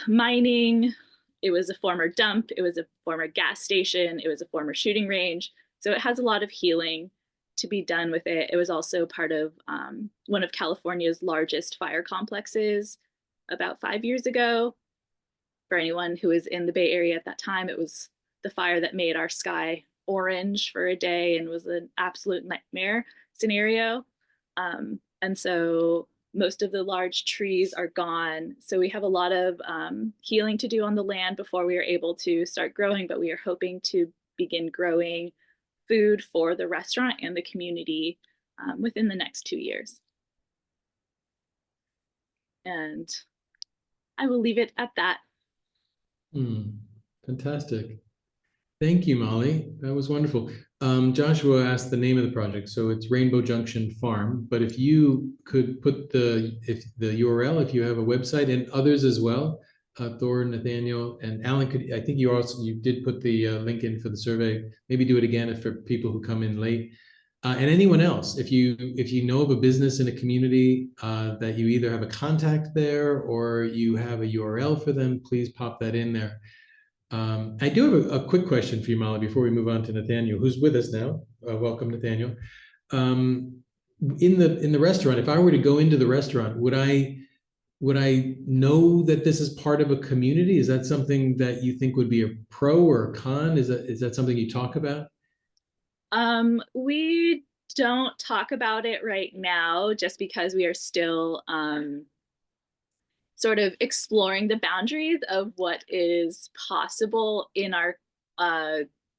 mining. It was a former dump. It was a former gas station. It was a former shooting range. So it has a lot of healing to be done with it. It was also part of one of California's largest fire complexes about 5 years ago. For anyone who was in the Bay Area at that time, it was the fire that made our sky orange for a day and was an absolute nightmare scenario. And so most of the large trees are gone. So we have a lot of healing to do on the land before we are able to start growing, but we are hoping to begin growing food for the restaurant and the community within the next 2 years. And I will leave it at that. Fantastic. Thank you, Molly. That was wonderful. Joshua asked the name of the project, so it's Rainbow Junction Farm. But if you could put the URL, if you have a website, and others as well, Thor, Nathaniel, and Alan, I think you did put the link in for the survey. Maybe do it again for people who come in late. And anyone else, if you know of a business in a community that you either have a contact there or you have a URL for them, please pop that in there. I do have a quick question for you, Molly, before we move on to Nathaniel, who's with us now. Welcome, Nathaniel. In the restaurant, if I were to go into the restaurant, would I know that this is part of a community? Is that something that you think would be a pro or a con? Is that something you talk about? We don't talk about it right now, just because we are still sort of exploring the boundaries of what is possible in our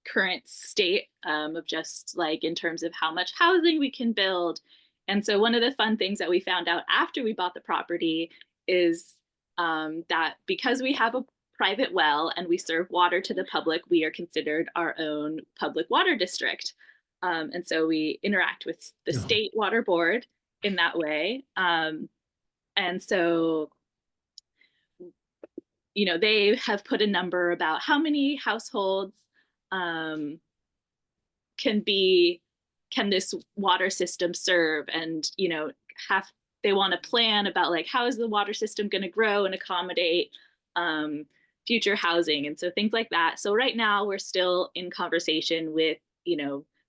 current state of just like in terms of how much housing we can build. And so one of the fun things that we found out after we bought the property is that because we have a private well and we serve water to the public, we are considered our own public water district. And so we interact with the state water board in that way. And so they have put a number about how many households can this water system serve, and they want to plan about like how is the water system going to grow and accommodate future housing, and so things like that. So right now we're still in conversation with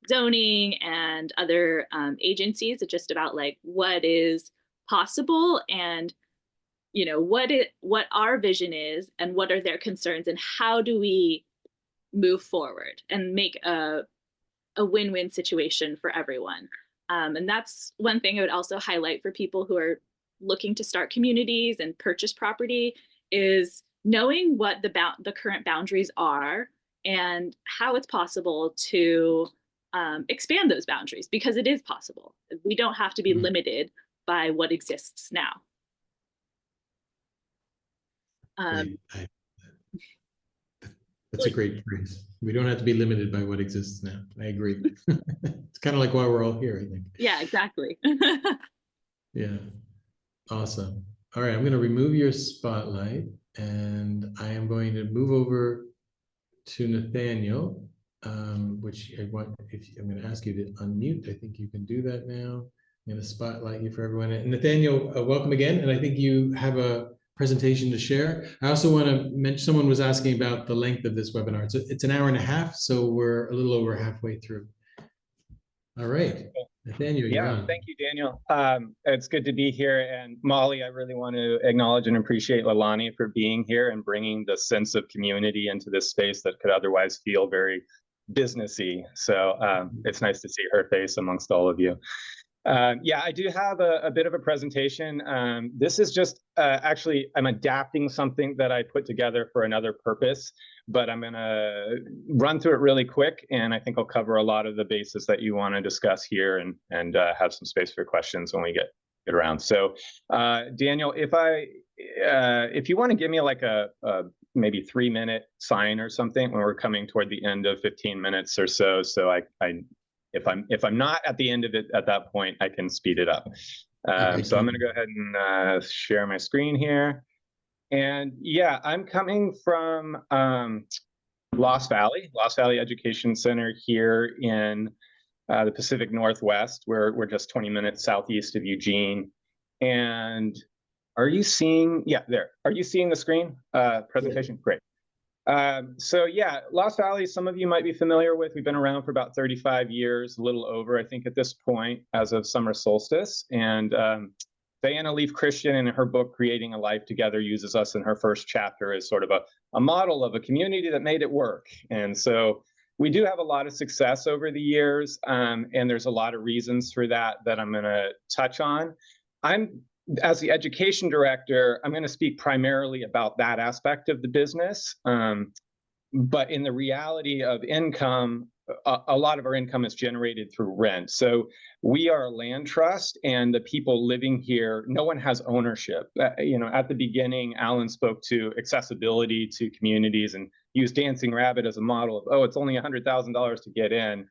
zoning and other agencies just about like what is possible, and what our vision is and what are their concerns, and how do we move forward and make a win-win situation for everyone. And that's one thing I would also highlight for people who are looking to start communities and purchase property, is knowing what the current boundaries are and how it's possible to expand those boundaries, because it is possible. We don't have to be limited by what exists now. That's a great phrase. We don't have to be limited by what exists now. I agree. It's kind of like why we're all here, I think. Yeah, exactly. Yeah. Awesome. All right, I'm going to remove your spotlight, and I am going to move over to Nathaniel, which I'm going to ask you to unmute. I think you can do that now. I'm going to spotlight you for everyone. And Nathaniel, welcome again. And I think you have a presentation to share. I also want to mention, someone was asking about the length of this webinar. It's an hour and a half, so we're a little over halfway through. All right, Nathaniel, you're on. Thank you, Daniel. It's good to be here. And Molly, I really want to acknowledge and appreciate Leilani for being here and bringing the sense of community into this space that could otherwise feel very businessy. So it's nice to see her face amongst all of you. Yeah, I do have a bit of a presentation. This is just actually, I'm adapting something that I put together for another purpose, but I'm going to run through it really quick, and I think I'll cover a lot of the bases that you want to discuss here, and have some space for questions when we get around. So, Daniel, if you want to give me like a maybe 3-minute sign or something when we're coming toward the end of 15 minutes or so, if I'm not at the end of it at that point, I can speed it up. So I'm going to go ahead and share my screen here. And yeah, I'm coming from Lost Valley Education Center here in the Pacific Northwest. We're just 20 minutes southeast of Eugene. And are you seeing? Yeah, there. Are you seeing the screen presentation? Great. So yeah, Lost Valley, some of you might be familiar with. We've been around for about 35 years, a little over, I think, at this point, as of summer solstice. And Diana Leaf Christian, in her book, Creating a Life Together, uses us in her first chapter as sort of a model of a community that made it work. And so we do have a lot of success over the years, and there's a lot of reasons for that I'm going to touch on. As the education director, I'm going to speak primarily about that aspect of the business. But in the reality of income, a lot of our income is generated through rent. So we are a land trust, and the people living here, no one has ownership. At the beginning, Alan spoke to accessibility to communities and used Dancing Rabbit as a model of, oh, it's only $100,000 to get in.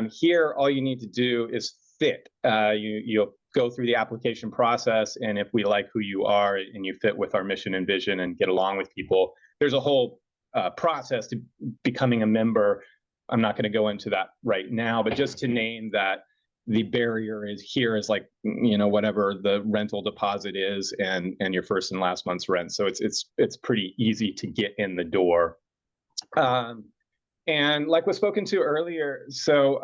Here, all you need to do is fit. You'll go through the application process, and if we like who you are and you fit with our mission and vision and get along with people, there's a whole process to becoming a member. I'm not going to go into that right now, but just to name that the barrier is like, whatever the rental deposit is and your first and last month's rent. So it's pretty easy to get in the door. And like was spoken to earlier, so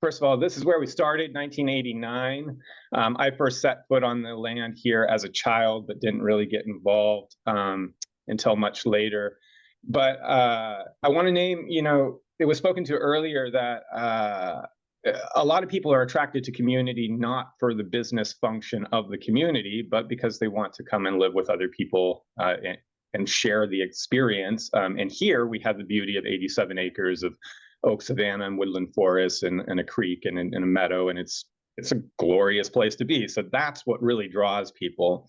first of all, this is where we started, 1989. I first set foot on the land here as a child, but didn't really get involved until much later. But I want to name, it was spoken to earlier that a lot of people are attracted to community not for the business function of the community, but because they want to come and live with other people and share the experience. And here we have the beauty of 87 acres of oak savanna and woodland forest and a creek and a meadow, and it's a glorious place to be. So that's what really draws people.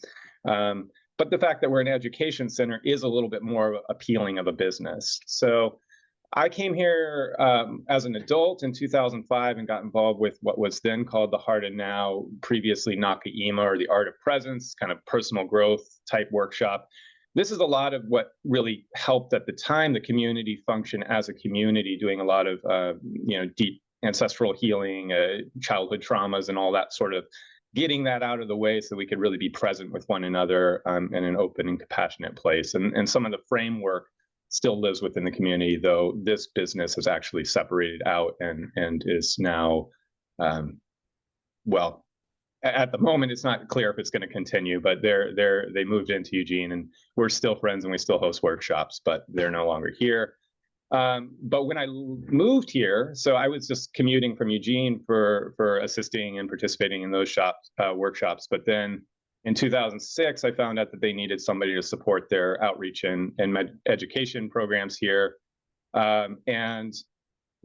But the fact that we're an education center is a little bit more appealing of a business. So I came here as an adult in 2005 and got involved with what was then called the Heart and Now, previously Naka'ima, or the Art of Presence, kind of personal growth type workshop. This is a lot of what really helped at the time the community function as a community, doing a lot of deep ancestral healing, childhood traumas, and all that, sort of getting that out of the way so we could really be present with one another in an open and compassionate place. And some of the framework still lives within the community, though this business is actually separated out and is now, at the moment, it's not clear if it's going to continue, but they moved into Eugene, and we're still friends, and we still host workshops, but they're no longer here. But when I moved here, so I was just commuting from Eugene for assisting and participating in those workshops. But then in 2006, I found out that they needed somebody to support their outreach and education programs here. And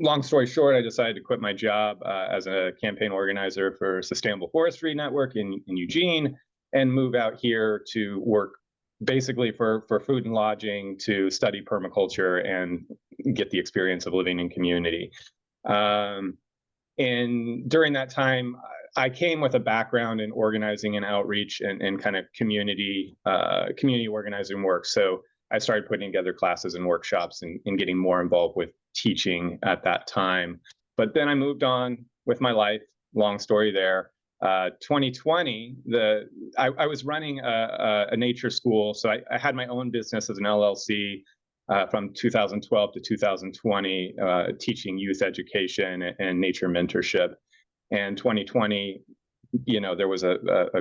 long story short, I decided to quit my job as a campaign organizer for Sustainable Forestry Network in Eugene and move out here to work basically for food and lodging, to study permaculture and get the experience of living in community. And during that time, I came with a background in organizing and outreach and kind of community organizing work. So I started putting together classes and workshops and getting more involved with teaching at that time. But then I moved on with my life, long story there. 2020, I was running a nature school. So I had my own business as an LLC from 2012 to 2020, teaching youth education and nature mentorship. And 2020, there was a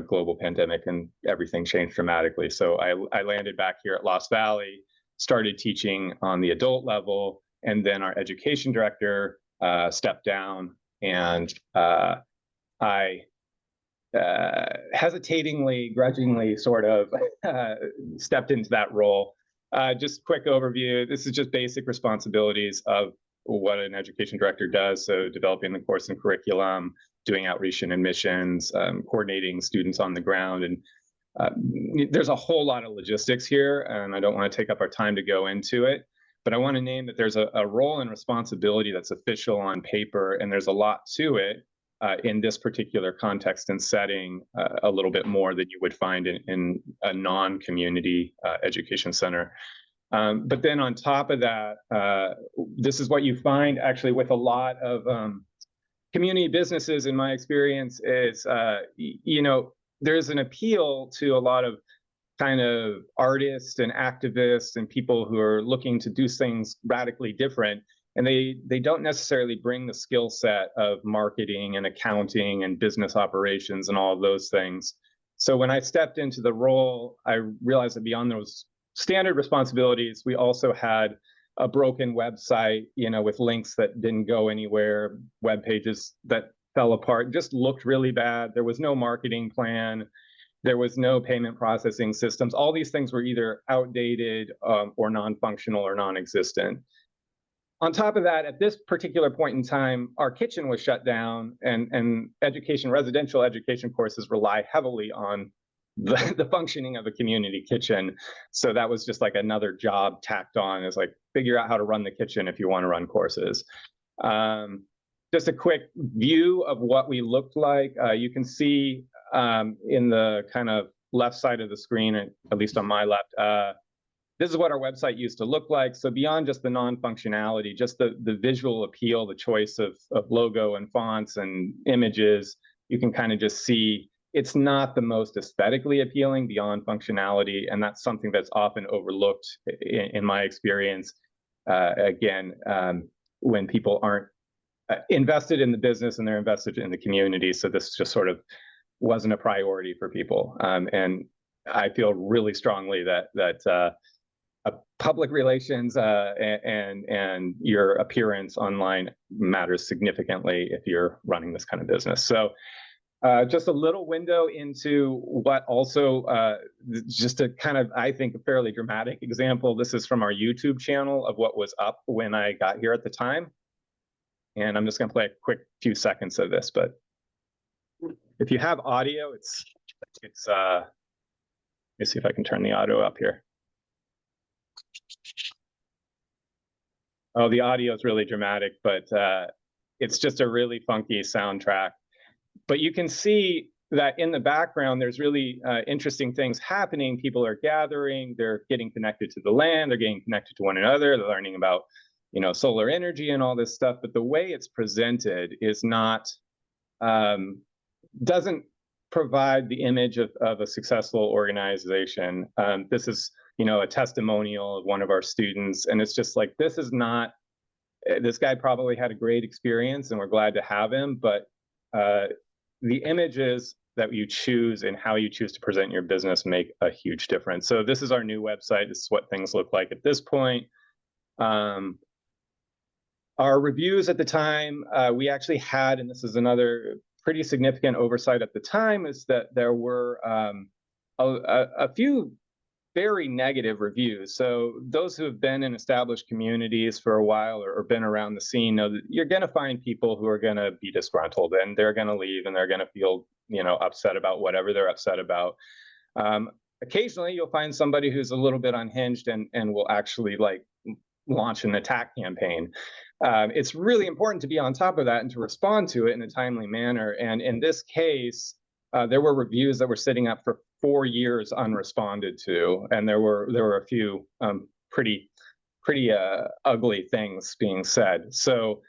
global pandemic and everything changed dramatically. So I landed back here at Lost Valley, started teaching on the adult level, and then our education director stepped down, and I hesitatingly, grudgingly sort of stepped into that role. Just quick overview. This is just basic responsibilities of what an education director does. So developing the course and curriculum, doing outreach and admissions, coordinating students on the ground. And there's a whole lot of logistics here, and I don't want to take up our time to go into it. But I want to name that there's a role and responsibility that's official on paper, and there's a lot to it in this particular context and setting, a little bit more than you would find in a non-community education center. But then on top of that, this is what you find actually with a lot of community businesses, in my experience, is, there's an appeal to a lot of kind of artists and activists and people who are looking to do things radically different. And they don't necessarily bring the skill set of marketing and accounting and business operations and all of those things. So when I stepped into the role, I realized that beyond those standard responsibilities, we also had a broken website, with links that didn't go anywhere, web pages that fell apart, just looked really bad. There was no marketing plan. There was no payment processing systems. All these things were either outdated or non-functional or non-existent. On top of that, at this particular point in time, our kitchen was shut down, and residential education courses rely heavily on the functioning of a community kitchen. So that was just like another job tacked on, is like, figure out how to run the kitchen if you want to run courses. Just a quick view of what we looked like. You can see in the kind of left side of the screen, at least on my left, this is what our website used to look like. So beyond just the non-functionality, just the visual appeal, the choice of logo and fonts and images, you can kind of just see it's not the most aesthetically appealing beyond functionality. And that's something that's often overlooked in my experience. Again, when people aren't invested in the business and they're invested in the community. So this just sort of wasn't a priority for people. And I feel really strongly that public relations and your appearance online matters significantly if you're running this kind of business. So just a little window into what also, just a kind of, I think, a fairly dramatic example. This is from our YouTube channel of what was up when I got here at the time. And I'm just going to play a quick few seconds of this, but if you have audio, it's let me see if I can turn the audio up here. Oh, the audio is really dramatic, but it's just a really funky soundtrack. But you can see that in the background, there's really interesting things happening. People are gathering, they're getting connected to the land, they're getting connected to one another, they're learning about, solar energy and all this stuff. But the way it's presented is not, doesn't provide the image of a successful organization. This is, a testimonial of one of our students. And it's just like, this guy probably had a great experience and we're glad to have him, but the images that you choose and how you choose to present your business make a huge difference. So this is our new website. This is what things look like at this point. Our reviews at the time, we actually had, and this is another pretty significant oversight at the time, is that there were a few very negative reviews. So those who have been in established communities for a while or been around the scene know that you're going to find people who are going to be disgruntled, and they're going to leave, and they're going to feel, upset about whatever they're upset about. Occasionally, you'll find somebody who's a little bit unhinged and will actually launch an attack campaign. It's really important to be on top of that and to respond to it in a timely manner. And in this case, there were reviews that were sitting up for 4 years unresponded to, and there were a few pretty ugly things being said. So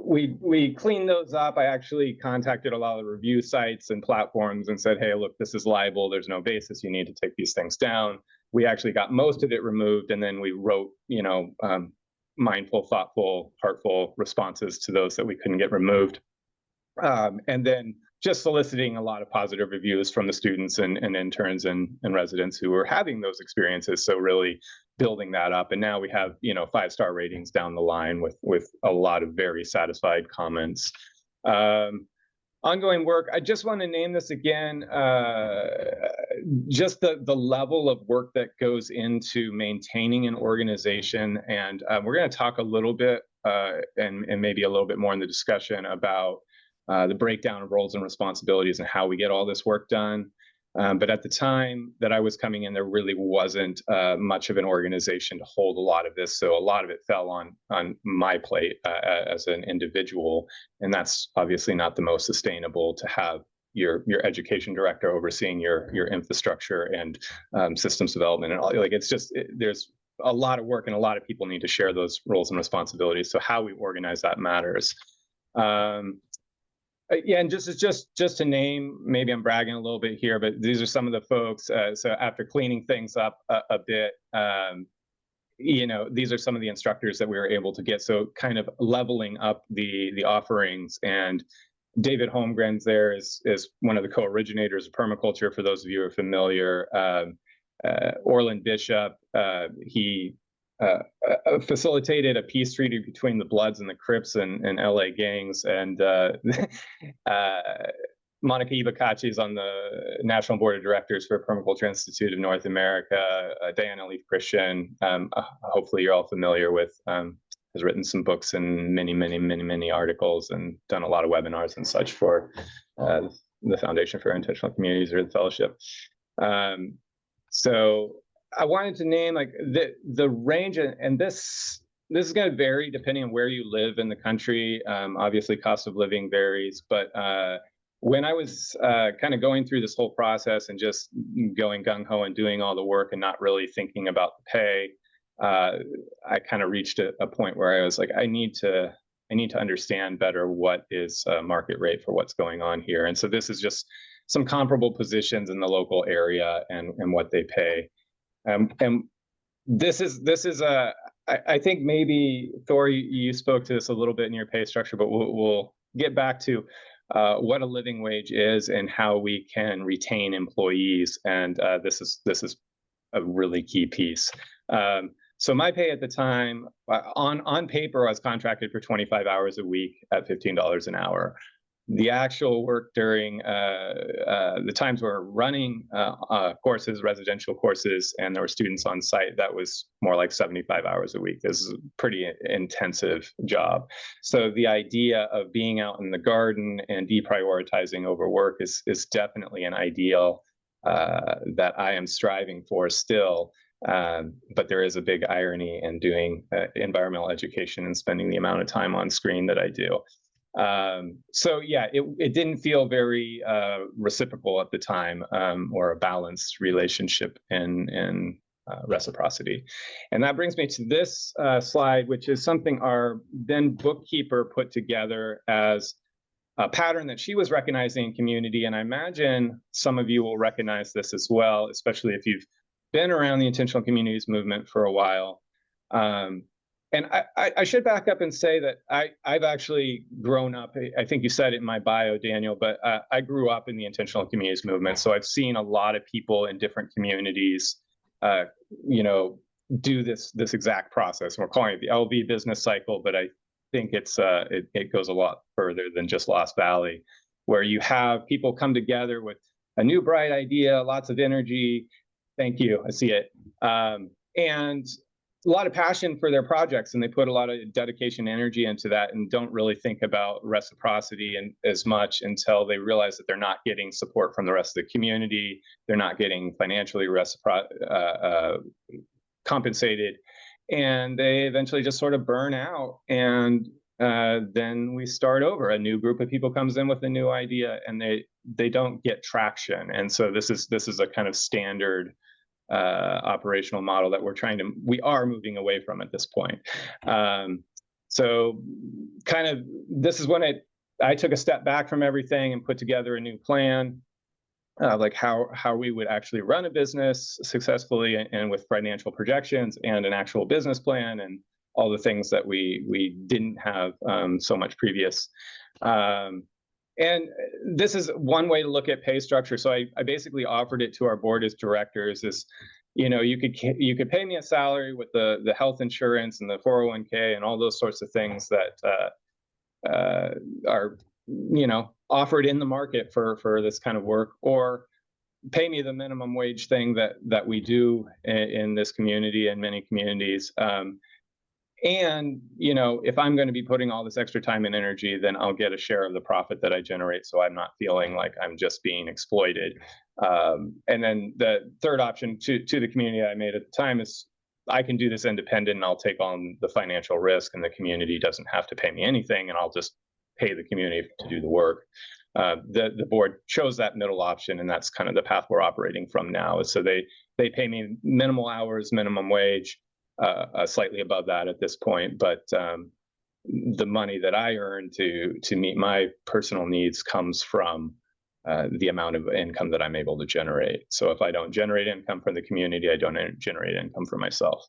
we cleaned those up. I actually contacted a lot of the review sites and platforms and said, hey, look, this is libel. There's no basis. You need to take these things down. We actually got most of it removed, and then we wrote, mindful, thoughtful, heartful responses to those that we couldn't get removed. And then just soliciting a lot of positive reviews from the students and interns and residents who were having those experiences. So really building that up. And now we have, 5-star ratings down the line with a lot of very satisfied comments. Ongoing work, I just want to name this again, just the level of work that goes into maintaining an organization. And we're going to talk a little bit and maybe a little bit more in the discussion about the breakdown of roles and responsibilities and how we get all this work done. But at the time that I was coming in, there really wasn't much of an organization to hold a lot of this. So a lot of it fell on my plate as an individual. And that's obviously not the most sustainable, to have your education director overseeing your infrastructure and systems development and all. There's a lot of work, and a lot of people need to share those roles and responsibilities. So how we organize that matters. Yeah, and just to name, maybe I'm bragging a little bit here, but these are some of the folks. So after cleaning things up a bit, these are some of the instructors that we were able to get. So kind of leveling up the offerings. And David Holmgren's there is one of the co-originators of permaculture, for those of you who are familiar. Orland Bishop, he facilitated a peace treaty between the Bloods and the Crips and LA gangs. And Monica Ibakachi is on the National Board of Directors for Permaculture Institute of North America. Diana Leaf Christian, hopefully you're all familiar with, has written some books and many articles and done a lot of webinars and such for the Foundation for Intentional Communities, or the Fellowship. So I wanted to name the range, and this is going to vary depending on where you live in the country. Obviously, cost of living varies, but when I was kind of going through this whole process and just going gung-ho and doing all the work and not really thinking about the pay, I kind of reached a point where I was like, I need to understand better what is market rate for what's going on here. And so this is just some comparable positions in the local area and what they pay. And this is I think maybe, Thor, you spoke to this a little bit in your pay structure, but we'll get back to what a living wage is and how we can retain employees. And this is a really key piece. So my pay at the time, on paper, I was contracted for 25 hours a week at $15 an hour. The actual work during the times we're running courses, residential courses, and there were students on site, that was more like 75 hours a week. This is a pretty intensive job. So the idea of being out in the garden and deprioritizing over work is definitely an ideal that I am striving for still. But there is a big irony in doing environmental education and spending the amount of time on screen that I do. So yeah, it didn't feel very reciprocal at the time, or a balanced relationship in reciprocity. And that brings me to this slide, which is something our then bookkeeper put together as a pattern that she was recognizing in community. And I imagine some of you will recognize this as well, especially if you've been around the intentional communities movement for a while. And I should back up and say that I've actually grown up, I think you said it in my bio, Daniel, but I grew up in the intentional communities movement. So I've seen a lot of people in different communities, do this exact process. We're calling it the LV business cycle, but I think it goes a lot further than just Lost Valley, where you have people come together with a new bright idea, lots of energy. Thank you, I see it. And a lot of passion for their projects, and they put a lot of dedication and energy into that and don't really think about reciprocity and as much until they realize that they're not getting support from the rest of the community. They're not getting financially compensated, and they eventually just sort of burn out. And then we start over. A new group of people comes in with a new idea, and they don't get traction. And so this is a kind of standard operational model that we are moving away from at this point. So kind of this is when I took a step back from everything and put together a new plan, like how we would actually run a business successfully and with financial projections and an actual business plan and all the things that we didn't have so much previous. And this is one way to look at pay structure. So I basically offered it to our board as directors is, you could pay me a salary with the health insurance and the 401k and all those sorts of things that are, offered in the market for this kind of work, or pay me the minimum wage thing that we do in this community and many communities. And, if I'm going to be putting all this extra time and energy, then I'll get a share of the profit that I generate. So I'm not feeling like I'm just being exploited. And then the third option to the community I made at the time is I can do this independent and I'll take on the financial risk, and the community doesn't have to pay me anything, and I'll just pay the community to do the work. The board chose that middle option, and that's kind of the path we're operating from now. So they pay me minimal hours, minimum wage. Slightly above that at this point, but the money that I earn to meet my personal needs comes from the amount of income that I'm able to generate. So if I don't generate income from the community, I don't generate income for myself.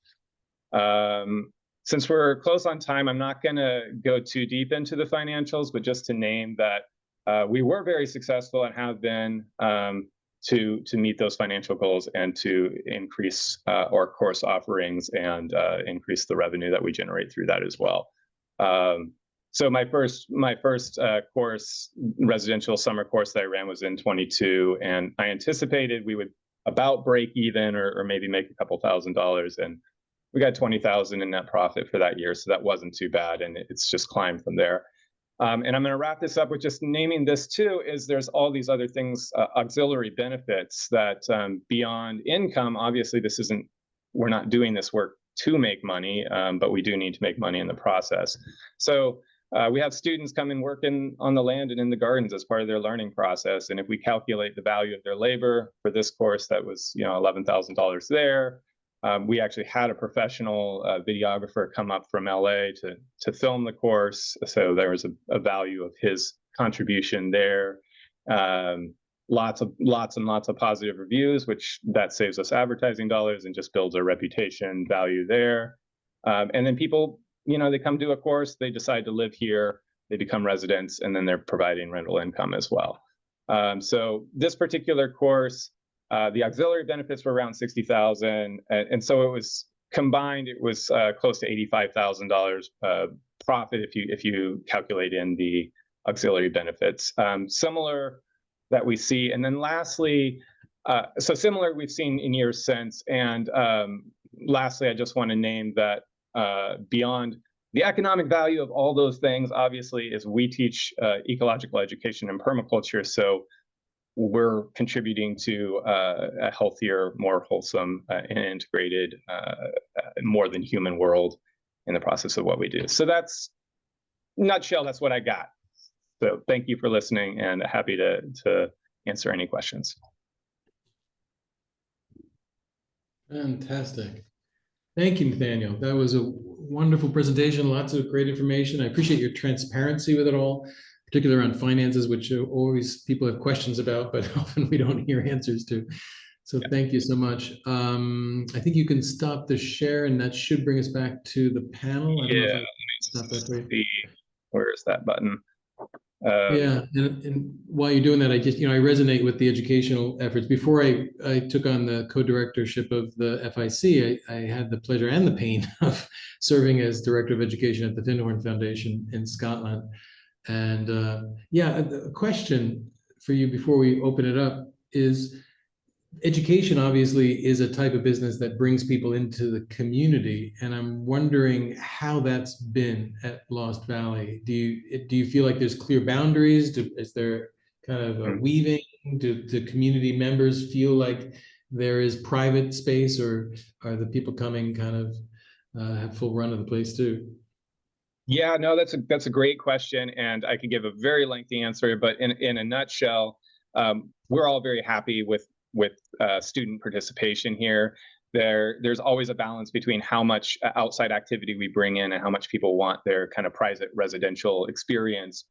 Since we're close on time, I'm not going to go too deep into the financials, but just to name that we were very successful and have been to meet those financial goals and to increase our course offerings and increase the revenue that we generate through that as well. So my first course, residential summer course that I ran, was in 22, and I anticipated we would about break even or maybe make a couple $1,000s, and we got 20,000 in net profit for that year, so that wasn't too bad, and it's just climbed from there. And I'm going to wrap this up with just naming this too, is there's all these other things, auxiliary benefits that beyond income, obviously we're not doing this work to make money, but we do need to make money in the process. So we have students come and work on the land and in the gardens as part of their learning process. And if we calculate the value of their labor for this course, that was $11,000 there. We actually had a professional videographer come up from LA to film the course. So there was a value of his contribution there. Lots and lots of positive reviews, which that saves us advertising dollars and just builds our reputation value there. And then people, they come do a course, they decide to live here, they become residents, and then they're providing rental income as well. So this particular course, the auxiliary benefits were around $60,000, and so it was combined. It was close to $85,000 profit if you calculate in the auxiliary benefits. Similar that we see, and then lastly, so similar we've seen in years since. And lastly, I just want to name that beyond the economic value of all those things, obviously, is we teach ecological education and permaculture, so we're contributing to a healthier, more wholesome, and integrated, more than human world in the process of what we do. So that's, nutshell, that's what I got. So thank you for listening, and happy to answer any questions. Fantastic. Thank you, Nathaniel. That was a wonderful presentation, lots of great information. I appreciate your transparency with it all, particularly around finances, which always people have questions about, but often we don't hear answers to. So thank you so much. I think you can stop the share, and that should bring us back to the panel. I don't know if I can stop that for you. See, where is that button? Yeah, and while you're doing that, I just, I resonate with the educational efforts. Before I took on the co-directorship of the FIC, I had the pleasure and the pain of serving as director of education at the Findhorn Foundation in Scotland. And yeah, a question for you before we open it up is, education obviously is a type of business that brings people into the community, and I'm wondering how that's been at Lost Valley. Do you feel like there's clear boundaries? Is there kind of a weaving? Do community members feel like there is private space, or are the people coming kind of have full run of the place too? Yeah, no, that's a great question, and I could give a very lengthy answer, but in a nutshell, we're all very happy with student participation here. There's always a balance between how much outside activity we bring in and how much people want their kind of private residential experience.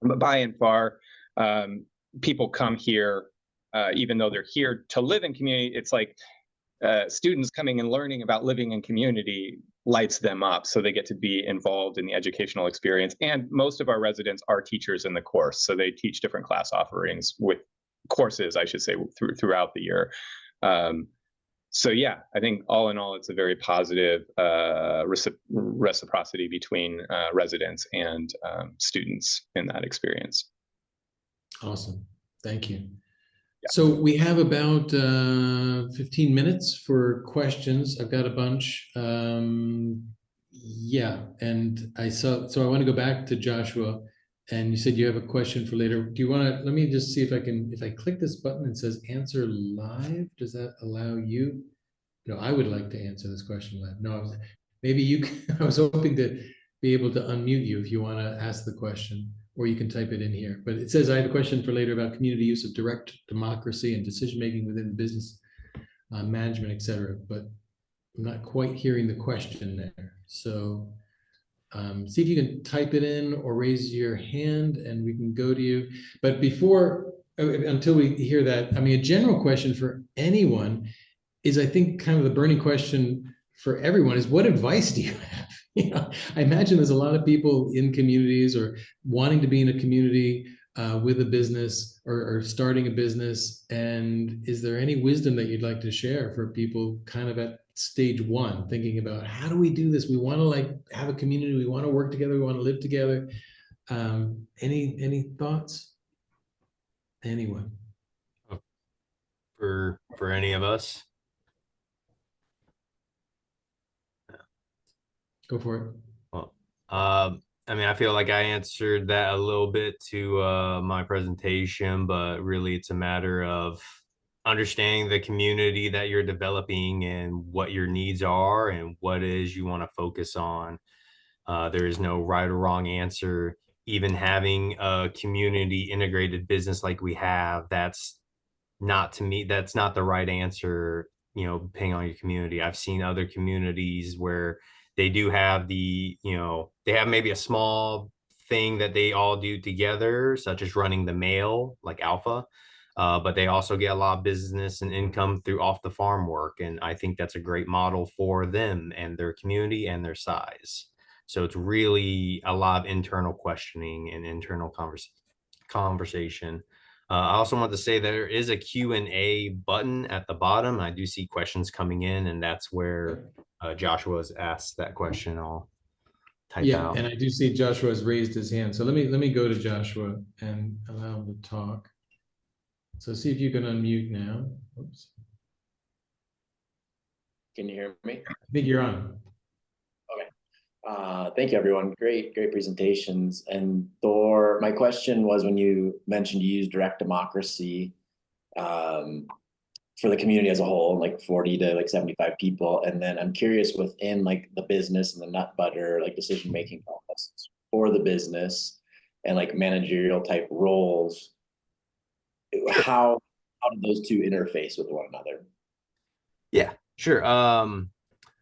But by and far, people come here, even though they're here to live in community. It's like students coming and learning about living in community lights them up, so they get to be involved in the educational experience. And most of our residents are teachers in the course, so they teach different class offerings with courses, I should say, throughout the year. So yeah, I think all in all, it's a very positive reciprocity between residents and students in that experience. Awesome, thank you. Yeah. So we have about 15 minutes for questions. I've got a bunch. Yeah, and so I want to go back to Joshua. And you said you have a question for later. Do you want to, let me just see if I click this button and it says answer live, does that allow you? No, I would like to answer this question live. No, maybe you can, I was hoping to be able to unmute you if you want to ask the question, or you can type it in here. But it says, I have a question for later about community use of direct democracy and decision-making within business management, et cetera. But I'm not quite hearing the question there. So see if you can type it in or raise your hand and we can go to you. But until we hear that, I mean, a general question for anyone is, I think kind of the burning question for everyone is, what advice do you have? I imagine there's a lot of people in communities or wanting to be in a community with a business or starting a business. And is there any wisdom that you'd like to share for people kind of at stage one, thinking about how do we do this? We want to have a community, we want to work together, we want to live together. Any thoughts? Anyone? For any of us? Go for it. Well, I mean, I feel like I answered that a little bit to my presentation, but really it's a matter of understanding the community that you're developing and what your needs are and what it is you want to focus on. There is no right or wrong answer. Even having a community integrated business like we have, that's not, to me, that's not the right answer, depending on your community. I've seen other communities where they do have they have maybe a small thing that they all do together, such as running the mail, like Alpha. But they also get a lot of business and income through off the farm work. And I think that's a great model for them and their community and their size. So it's really a lot of internal questioning and internal conversation. I also want to say there is a Q&A button at the bottom. I do see questions coming in, and that's where Joshua has asked that question. I'll type out. And I do see Joshua has raised his hand. So let me go to Joshua and allow him to talk. So see if you can unmute now. Oops. Can you hear me? I think you're on. Okay. Thank you, everyone. Great presentations. And Thor, my question was, when you mentioned you use direct democracy for the community as a whole, like 40 to 75 people. And then I'm curious, within the business and the nut butter, decision-making process for the business and managerial type roles, how do those two interface with one another? Yeah, sure.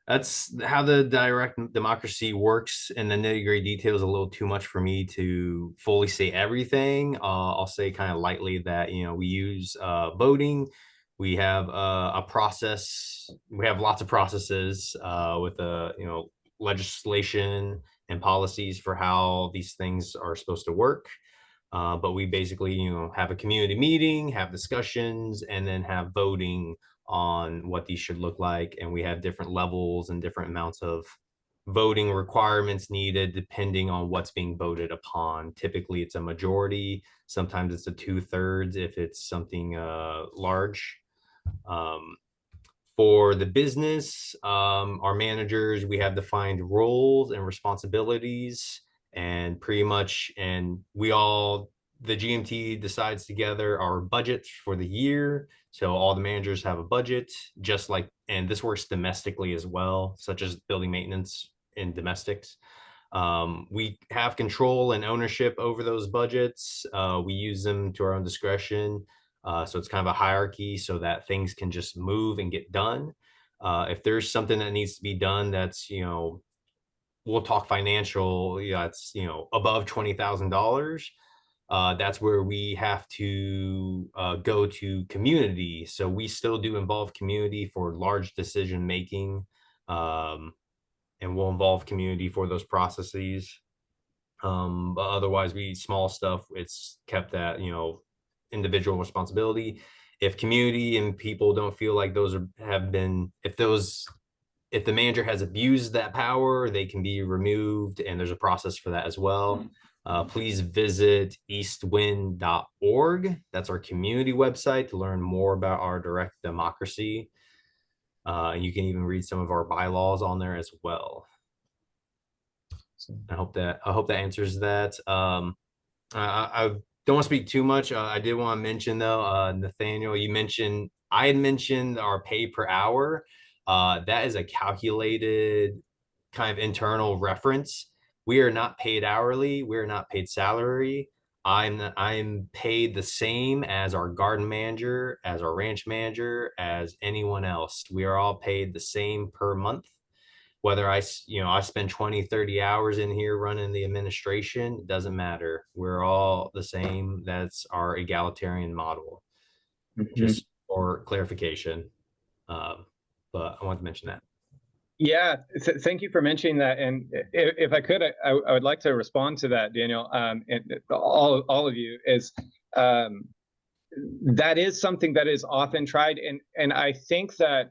That's how the direct democracy works, and the nitty-gritty details a little too much for me to fully say everything. I'll say kind of lightly that we use voting, We have a process. We have lots of processes with legislation and policies for how these things are supposed to work. But we basically, have a community meeting, have discussions, and then have voting on what these should look like. And we have different levels and different amounts of voting requirements needed depending on what's being voted upon. Typically, it's a majority. Sometimes it's a 2/3 if it's something large. For the business, our managers, we have defined roles and responsibilities, and pretty much, and the GMT decides together our budget for the year. So all the managers have a budget, just like, and this works domestically as well, such as building maintenance in domestics. We have control and ownership over those budgets. We use them to our own discretion. So it's kind of a hierarchy so that things can just move and get done. If there's something that needs to be done that's, we'll talk financial, it's, above $20,000. That's where we have to go to community. So we still do involve community for large decision making, and we'll involve community for those processes. But otherwise, small stuff, it's kept at, individual responsibility. If community and people don't feel like those if the manager has abused that power, they can be removed, and there's a process for that as well. Please visit eastwind.org. That's our community website to learn more about our direct democracy. And you can even read some of our bylaws on there as well. So I hope that answers that. I don't want to speak too much. I did want to mention though, Nathaniel, I had mentioned our pay per hour. That is a calculated kind of internal reference. We are not paid hourly. We are not paid salary. I'm paid the same as our garden manager, as our ranch manager, as anyone else. We are all paid the same per month. Whether I spend 20, 30 hours in here running the administration, it doesn't matter. We're all the same. That's our egalitarian model. Just for clarification. But I want to mention that. Yeah, thank you for mentioning that. And if I could, I would like to respond to that, Daniel, and all of you, is that is something that is often tried. And I think that,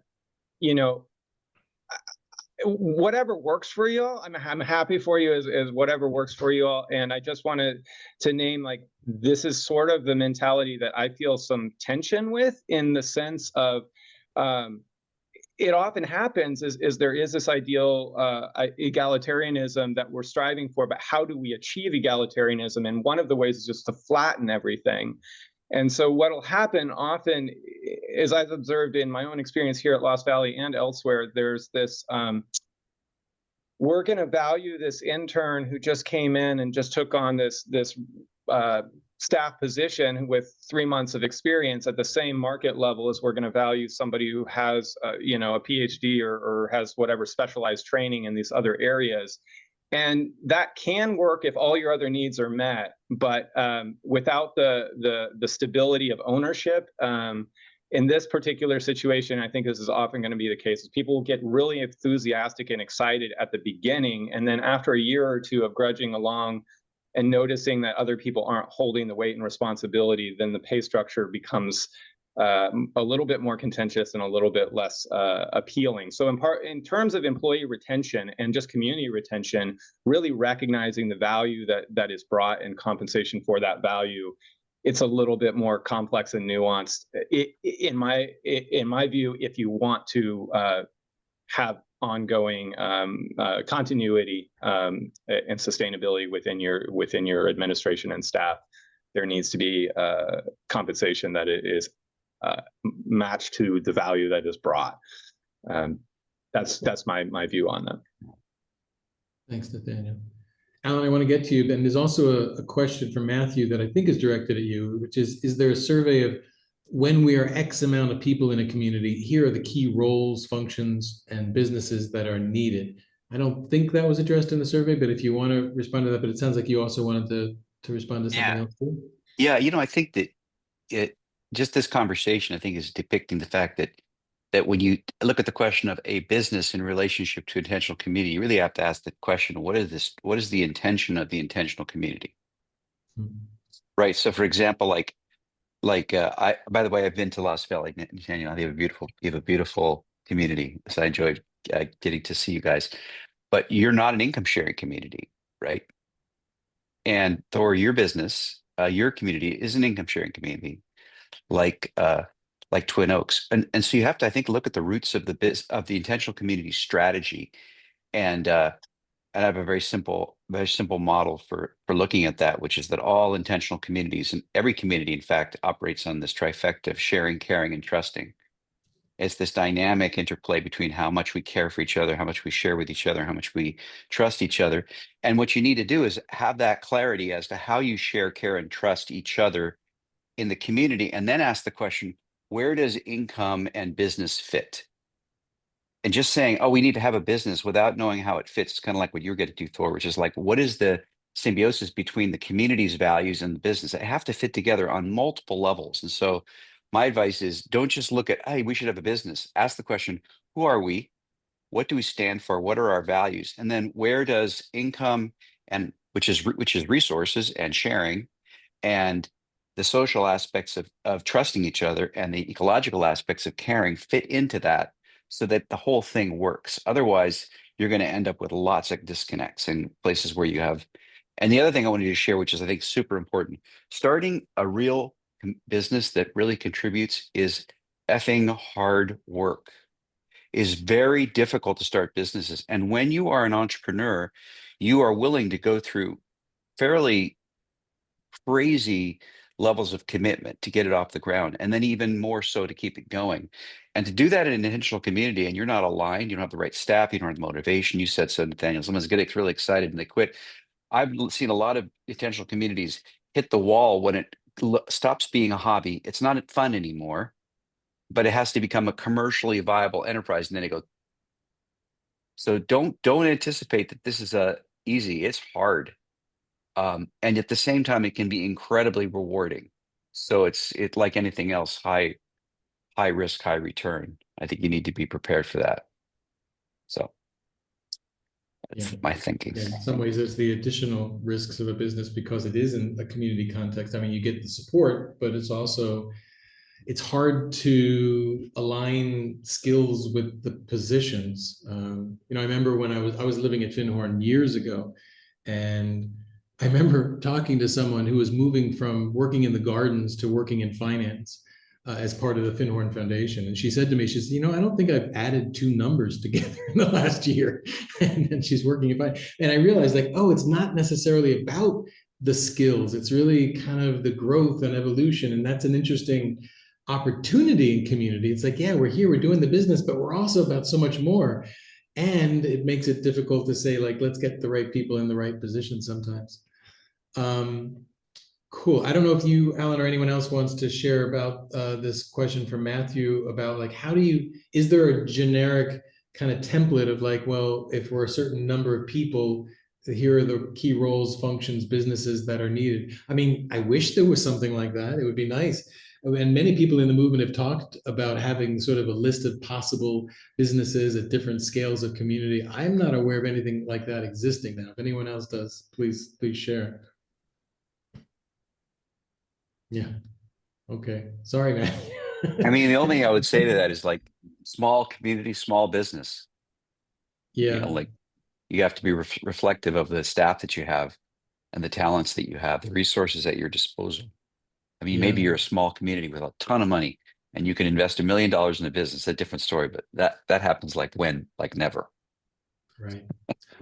whatever works for you all, I'm happy for you as whatever works for you all. And I just wanted to name, like, this is sort of the mentality that I feel some tension with, in the sense of, it often happens is there is this ideal egalitarianism that we're striving for, but how do we achieve egalitarianism? And one of the ways is just to flatten everything. And so what'll happen often, as I've observed in my own experience here at Lost Valley and elsewhere, there's this, we're going to value this intern who just came in and just took on this staff position with 3 months of experience at the same market level as we're going to value somebody who has, a PhD or has whatever specialized training in these other areas. And that can work if all your other needs are met, but without the stability of ownership, in this particular situation, I think this is often going to be the case. Is people get really enthusiastic and excited at the beginning, and then after a year or two of grudging along and noticing that other people aren't holding the weight and responsibility, then the pay structure becomes a little bit more contentious and a little bit less appealing. So in terms of employee retention and just community retention, really recognizing the value that is brought and compensation for that value, it's a little bit more complex and nuanced. In my view, if you want to have ongoing continuity and sustainability within your administration and staff, there needs to be compensation that is matched to the value that is brought. That's my view on that. Thanks, Nathaniel. Alan, I want to get to you, and there's also a question from Matthew that I think is directed at you, which is there a survey of when we are X amount of people in a community, here are the key roles, functions, and businesses that are needed? I don't think that was addressed in the survey, but if you want to respond to that, but it sounds like you also wanted to respond to something else too. Yeah, I think that just this conversation, I think, is depicting the fact that when you look at the question of a business in relationship to intentional community, you really have to ask the question, what is the intention of the intentional community? Right. So for example, by the way, I've been to Lost Valley, Nathaniel. You have a beautiful community. So I enjoyed getting to see you guys. But you're not an income sharing community, right? And Thor, your business, your community is an income sharing community, like Twin Oaks. And so you have to, I think, look at the roots of the intentional community strategy. And I have a very simple model for looking at that, which is that all intentional communities, and every community, in fact, operates on this trifecta of sharing, caring, and trusting. It's this dynamic interplay between how much we care for each other, how much we share with each other, how much we trust each other. And what you need to do is have that clarity as to how you share, care, and trust each other in the community, and then ask the question, where does income and business fit? And just saying, oh, we need to have a business without knowing how it fits, kind of like what you're going to do, Thor, which is like, what is the symbiosis between the community's values and the business? They have to fit together on multiple levels. And so my advice is, don't just look at, hey, we should have a business. Ask the question, who are we? What do we stand for? What are our values? And then where does income, and which is resources and sharing, and the social aspects of trusting each other, and the ecological aspects of caring fit into that, so that the whole thing works. Otherwise, you're going to end up with lots of disconnects in places where you have. And the other thing I wanted to share, which is I think super important, starting a real business that really contributes is effing hard work. Is very difficult to start businesses. And when you are an entrepreneur, you are willing to go through fairly crazy levels of commitment to get it off the ground, and then even more so to keep it going. And to do that in an intentional community, and you're not aligned, you don't have the right staff, you don't have the motivation. You said so, Nathaniel. Someone's getting really excited and they quit. I've seen a lot of intentional communities hit the wall when it stops being a hobby. It's not fun anymore, but it has to become a commercially viable enterprise, and then it goes. So don't anticipate that this is easy. It's hard. And at the same time, it can be incredibly rewarding. So it's like anything else, high risk, high return. I think you need to be prepared for that. So that's my thinking. Yeah, in some ways, there's the additional risks of a business because it is in a community context. I mean, you get the support, but it's hard to align skills with the positions. I remember when I was living at Finhorn years ago, and I remember talking to someone who was moving from working in the gardens to working in finance as part of the Finhorn Foundation. And she said to me, she said, I don't think I've added 2 numbers together in the last year. And then she's working in finance. And I realized it's not necessarily about the skills. It's really kind of the growth and evolution. And that's an interesting opportunity in community. It's like, yeah, we're here, we're doing the business, but we're also about so much more. And it makes it difficult to say, like, let's get the right people in the right position sometimes. Cool. I don't know if you, Alan, or anyone else wants to share about this question from Matthew about like, is there a generic kind of template of like, well, if we're a certain number of people, here are the key roles, functions, businesses that are needed. I mean, I wish there was something like that. It would be nice. And many people in the movement have talked about having sort of a list of possible businesses at different scales of community. I'm not aware of anything like that existing now. If anyone else does, please share. Yeah. Okay. Sorry, man. I mean, the only thing I would say to that is like small community, small business. Yeah. Like you have to be reflective of the staff that you have and the talents that you have, the resources at your disposal. I mean, maybe you're a small community with a ton of money and you can invest $1 million in a business, a different story, but that happens like never. Right.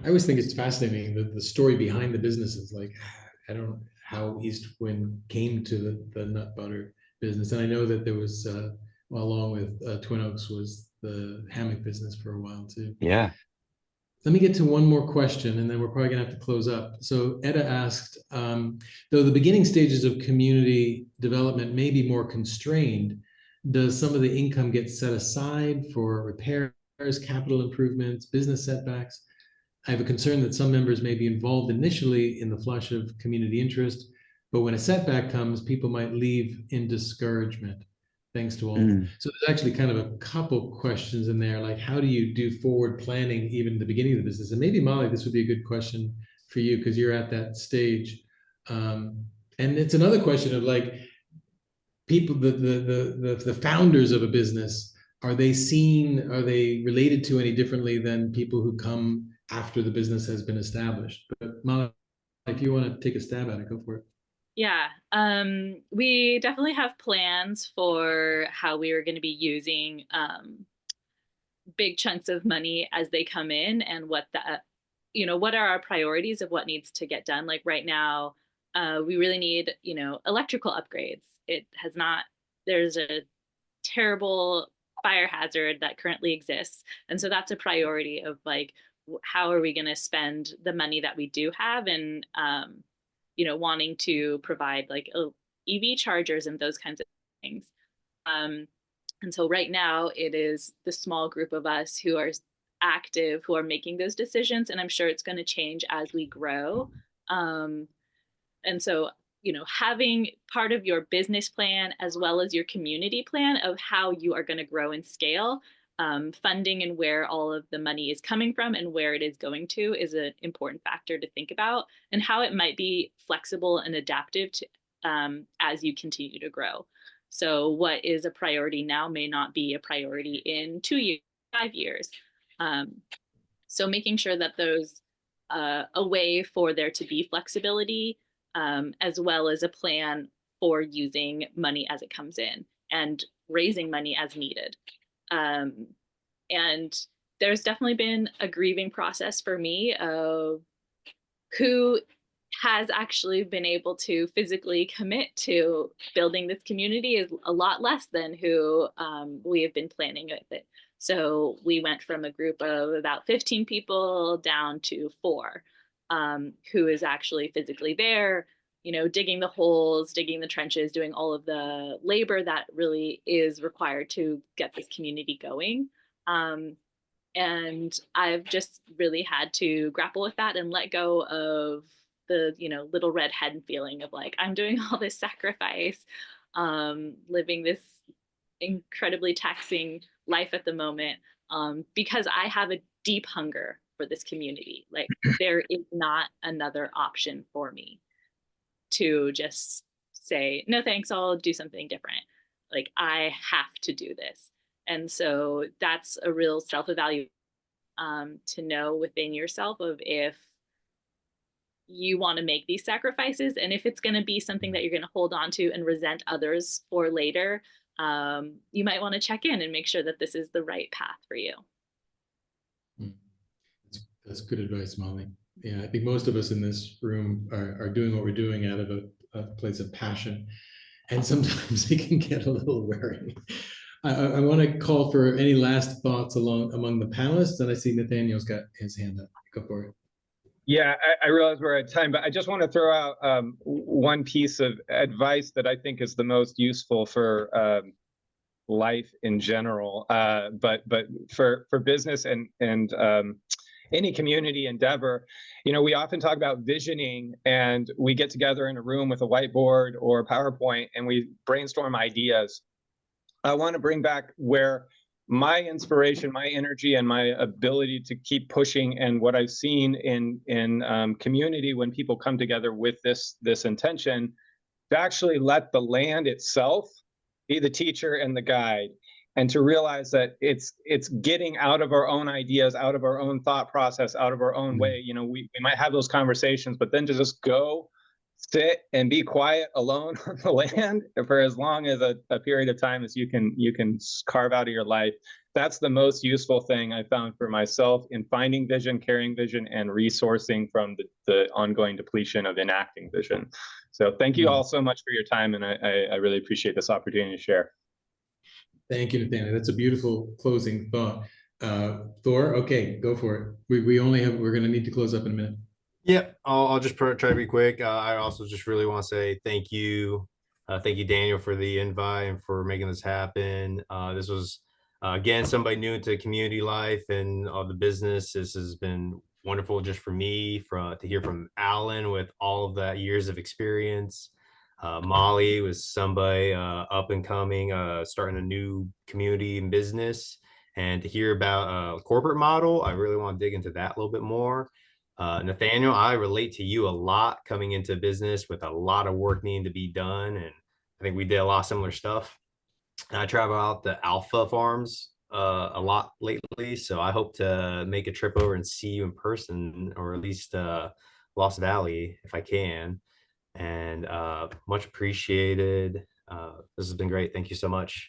I always think it's fascinating the story behind the businesses. Like, I don't know how East Wind came to the nut butter business. And I know that there was, along with Twin Oaks, was the hammock business for a while too. Yeah. Let me get to one more question, and then we're probably gonna have to close up. So Etta asked, though the beginning stages of community development may be more constrained, does some of the income get set aside for repairs, capital improvements, business setbacks? I have a concern that some members may be involved initially in the flush of community interest, But when a setback comes, people might leave in discouragement, thanks to all. Mm. So there's actually kind of a couple questions in there, like how do you do forward planning even at the beginning of the business? And maybe Molly, this would be a good question for you because you're at that stage. And it's another question of like people, the founders of a business, are they related to any differently than people who come after the business has been established? But Molly, if you want to take a stab at it, go for it. Yeah, we definitely have plans for how we are going to be using big chunks of money as they come in, and what what are our priorities of what needs to get done. Like right now, we really need, electrical upgrades. There's a terrible fire hazard that currently exists. And so that's a priority of like, how are we going to spend the money that we do have, and wanting to provide like EV chargers and those kinds of things. And so right now it is the small group of us who are active, who are making those decisions. And I'm sure it's going to change as we grow. And so, having part of your business plan as well as your community plan of how you are going to grow and scale, funding and where all of the money is coming from and where it is going to is an important factor to think about, and how it might be flexible and adaptive to as you continue to grow. So what is a priority now may not be a priority in 2 years, 5 years. So making sure that there's a way for there to be flexibility, as well as a plan for using money as it comes in and raising money as needed. And there's definitely been a grieving process for me of who has actually been able to physically commit to building this community is a lot less than who we have been planning with it. So we went from a group of about 15 people down to 4, who is actually physically there, digging the holes, digging the trenches, doing all of the labor that really is required to get this community going. And I've just really had to grapple with that and let go of the, little red hen feeling of like, I'm doing all this sacrifice, living this incredibly taxing life at the moment, because I have a deep hunger for this community. Like there is not another option for me to just say, no, thanks, I'll do something different. Like I have to do this. And so that's a real self-evaluation, to know within yourself of if you want to make these sacrifices, and if it's going to be something that you're going to hold on to and resent others for later, you might want to check in and make sure that this is the right path for you. That's good advice, Molly. Yeah, I think most of us in this room are doing what we're doing out of a place of passion, and sometimes it can get a little wearing. I want to call for any last thoughts among the panelists, and I see Nathaniel's got his hand up. Go for it. Yeah, I realize we're at time, but I just want to throw out one piece of advice that I think is the most useful for life in general, but for business and any community endeavor. We often talk about visioning, and we get together in a room with a whiteboard or PowerPoint and we brainstorm ideas. I want to bring back where my inspiration, my energy, and my ability to keep pushing, and what I've seen in community when people come together with this intention, to actually let the land itself be the teacher and the guide, and to realize that it's getting out of our own ideas, out of our own thought process, out of our own way. We might have those conversations, but then to just go sit and be quiet alone on the land for as long as a period of time as you can carve out of your life. That's the most useful thing I found for myself in finding vision, carrying vision, and resourcing from the ongoing depletion of enacting vision. So thank you all so much for your time, and I really appreciate this opportunity to share. Thank you, Nathaniel. That's a beautiful closing thought. Thor, okay, go for it. We're going to need to close up in a minute. Yep, I'll just try to be quick. I also just really want to say thank you. Thank you, Daniel, for the invite and for making this happen. This was, again, somebody new into community life and the business. This has been wonderful just for me to hear from Alan with all of that years of experience. Molly was somebody up and coming, starting a new community and business. And to hear about a corporate model, I really want to dig into that a little bit more. Nathaniel, I relate to you a lot coming into business with a lot of work needing to be done. And I think we did a lot of similar stuff. And I travel out the alpha farms a lot lately. So I hope to make a trip over and see you in person, or at least Lost Valley if I can. And much appreciated. This has been great. Thank you so much.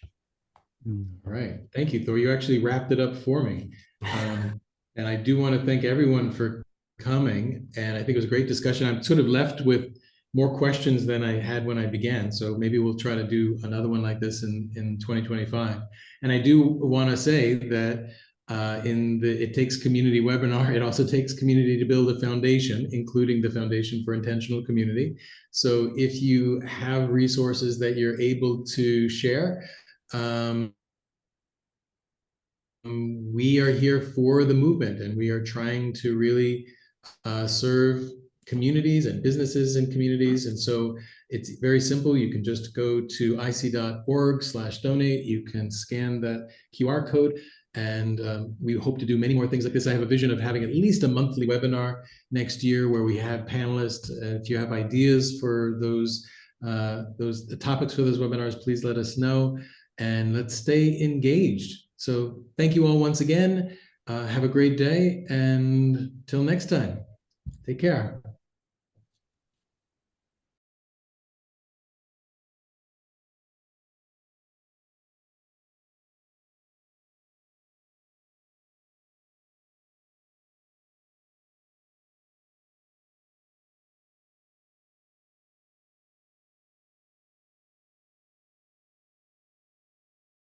All right. Thank you, Thor. You actually wrapped it up for me. And I do want to thank everyone for coming. And I think it was a great discussion. I'm sort of left with more questions than I had when I began. So maybe we'll try to do another one like this in 2025. And I do want to say that in the It Takes Community webinar, it also takes community to build a foundation, including the Foundation for Intentional Community. So if you have resources that you're able to share, we are here for the movement, and we are trying to really serve communities and businesses and communities. And so it's very simple. You can just go to ic.org/donate. You can scan that QR code. And we hope to do many more things like this. I have a vision of having at least a monthly webinar next year where we have panelists. If you have ideas for those topics for those webinars, please let us know, and let's stay engaged. So thank you all once again. Have a great day, and till next time, take care.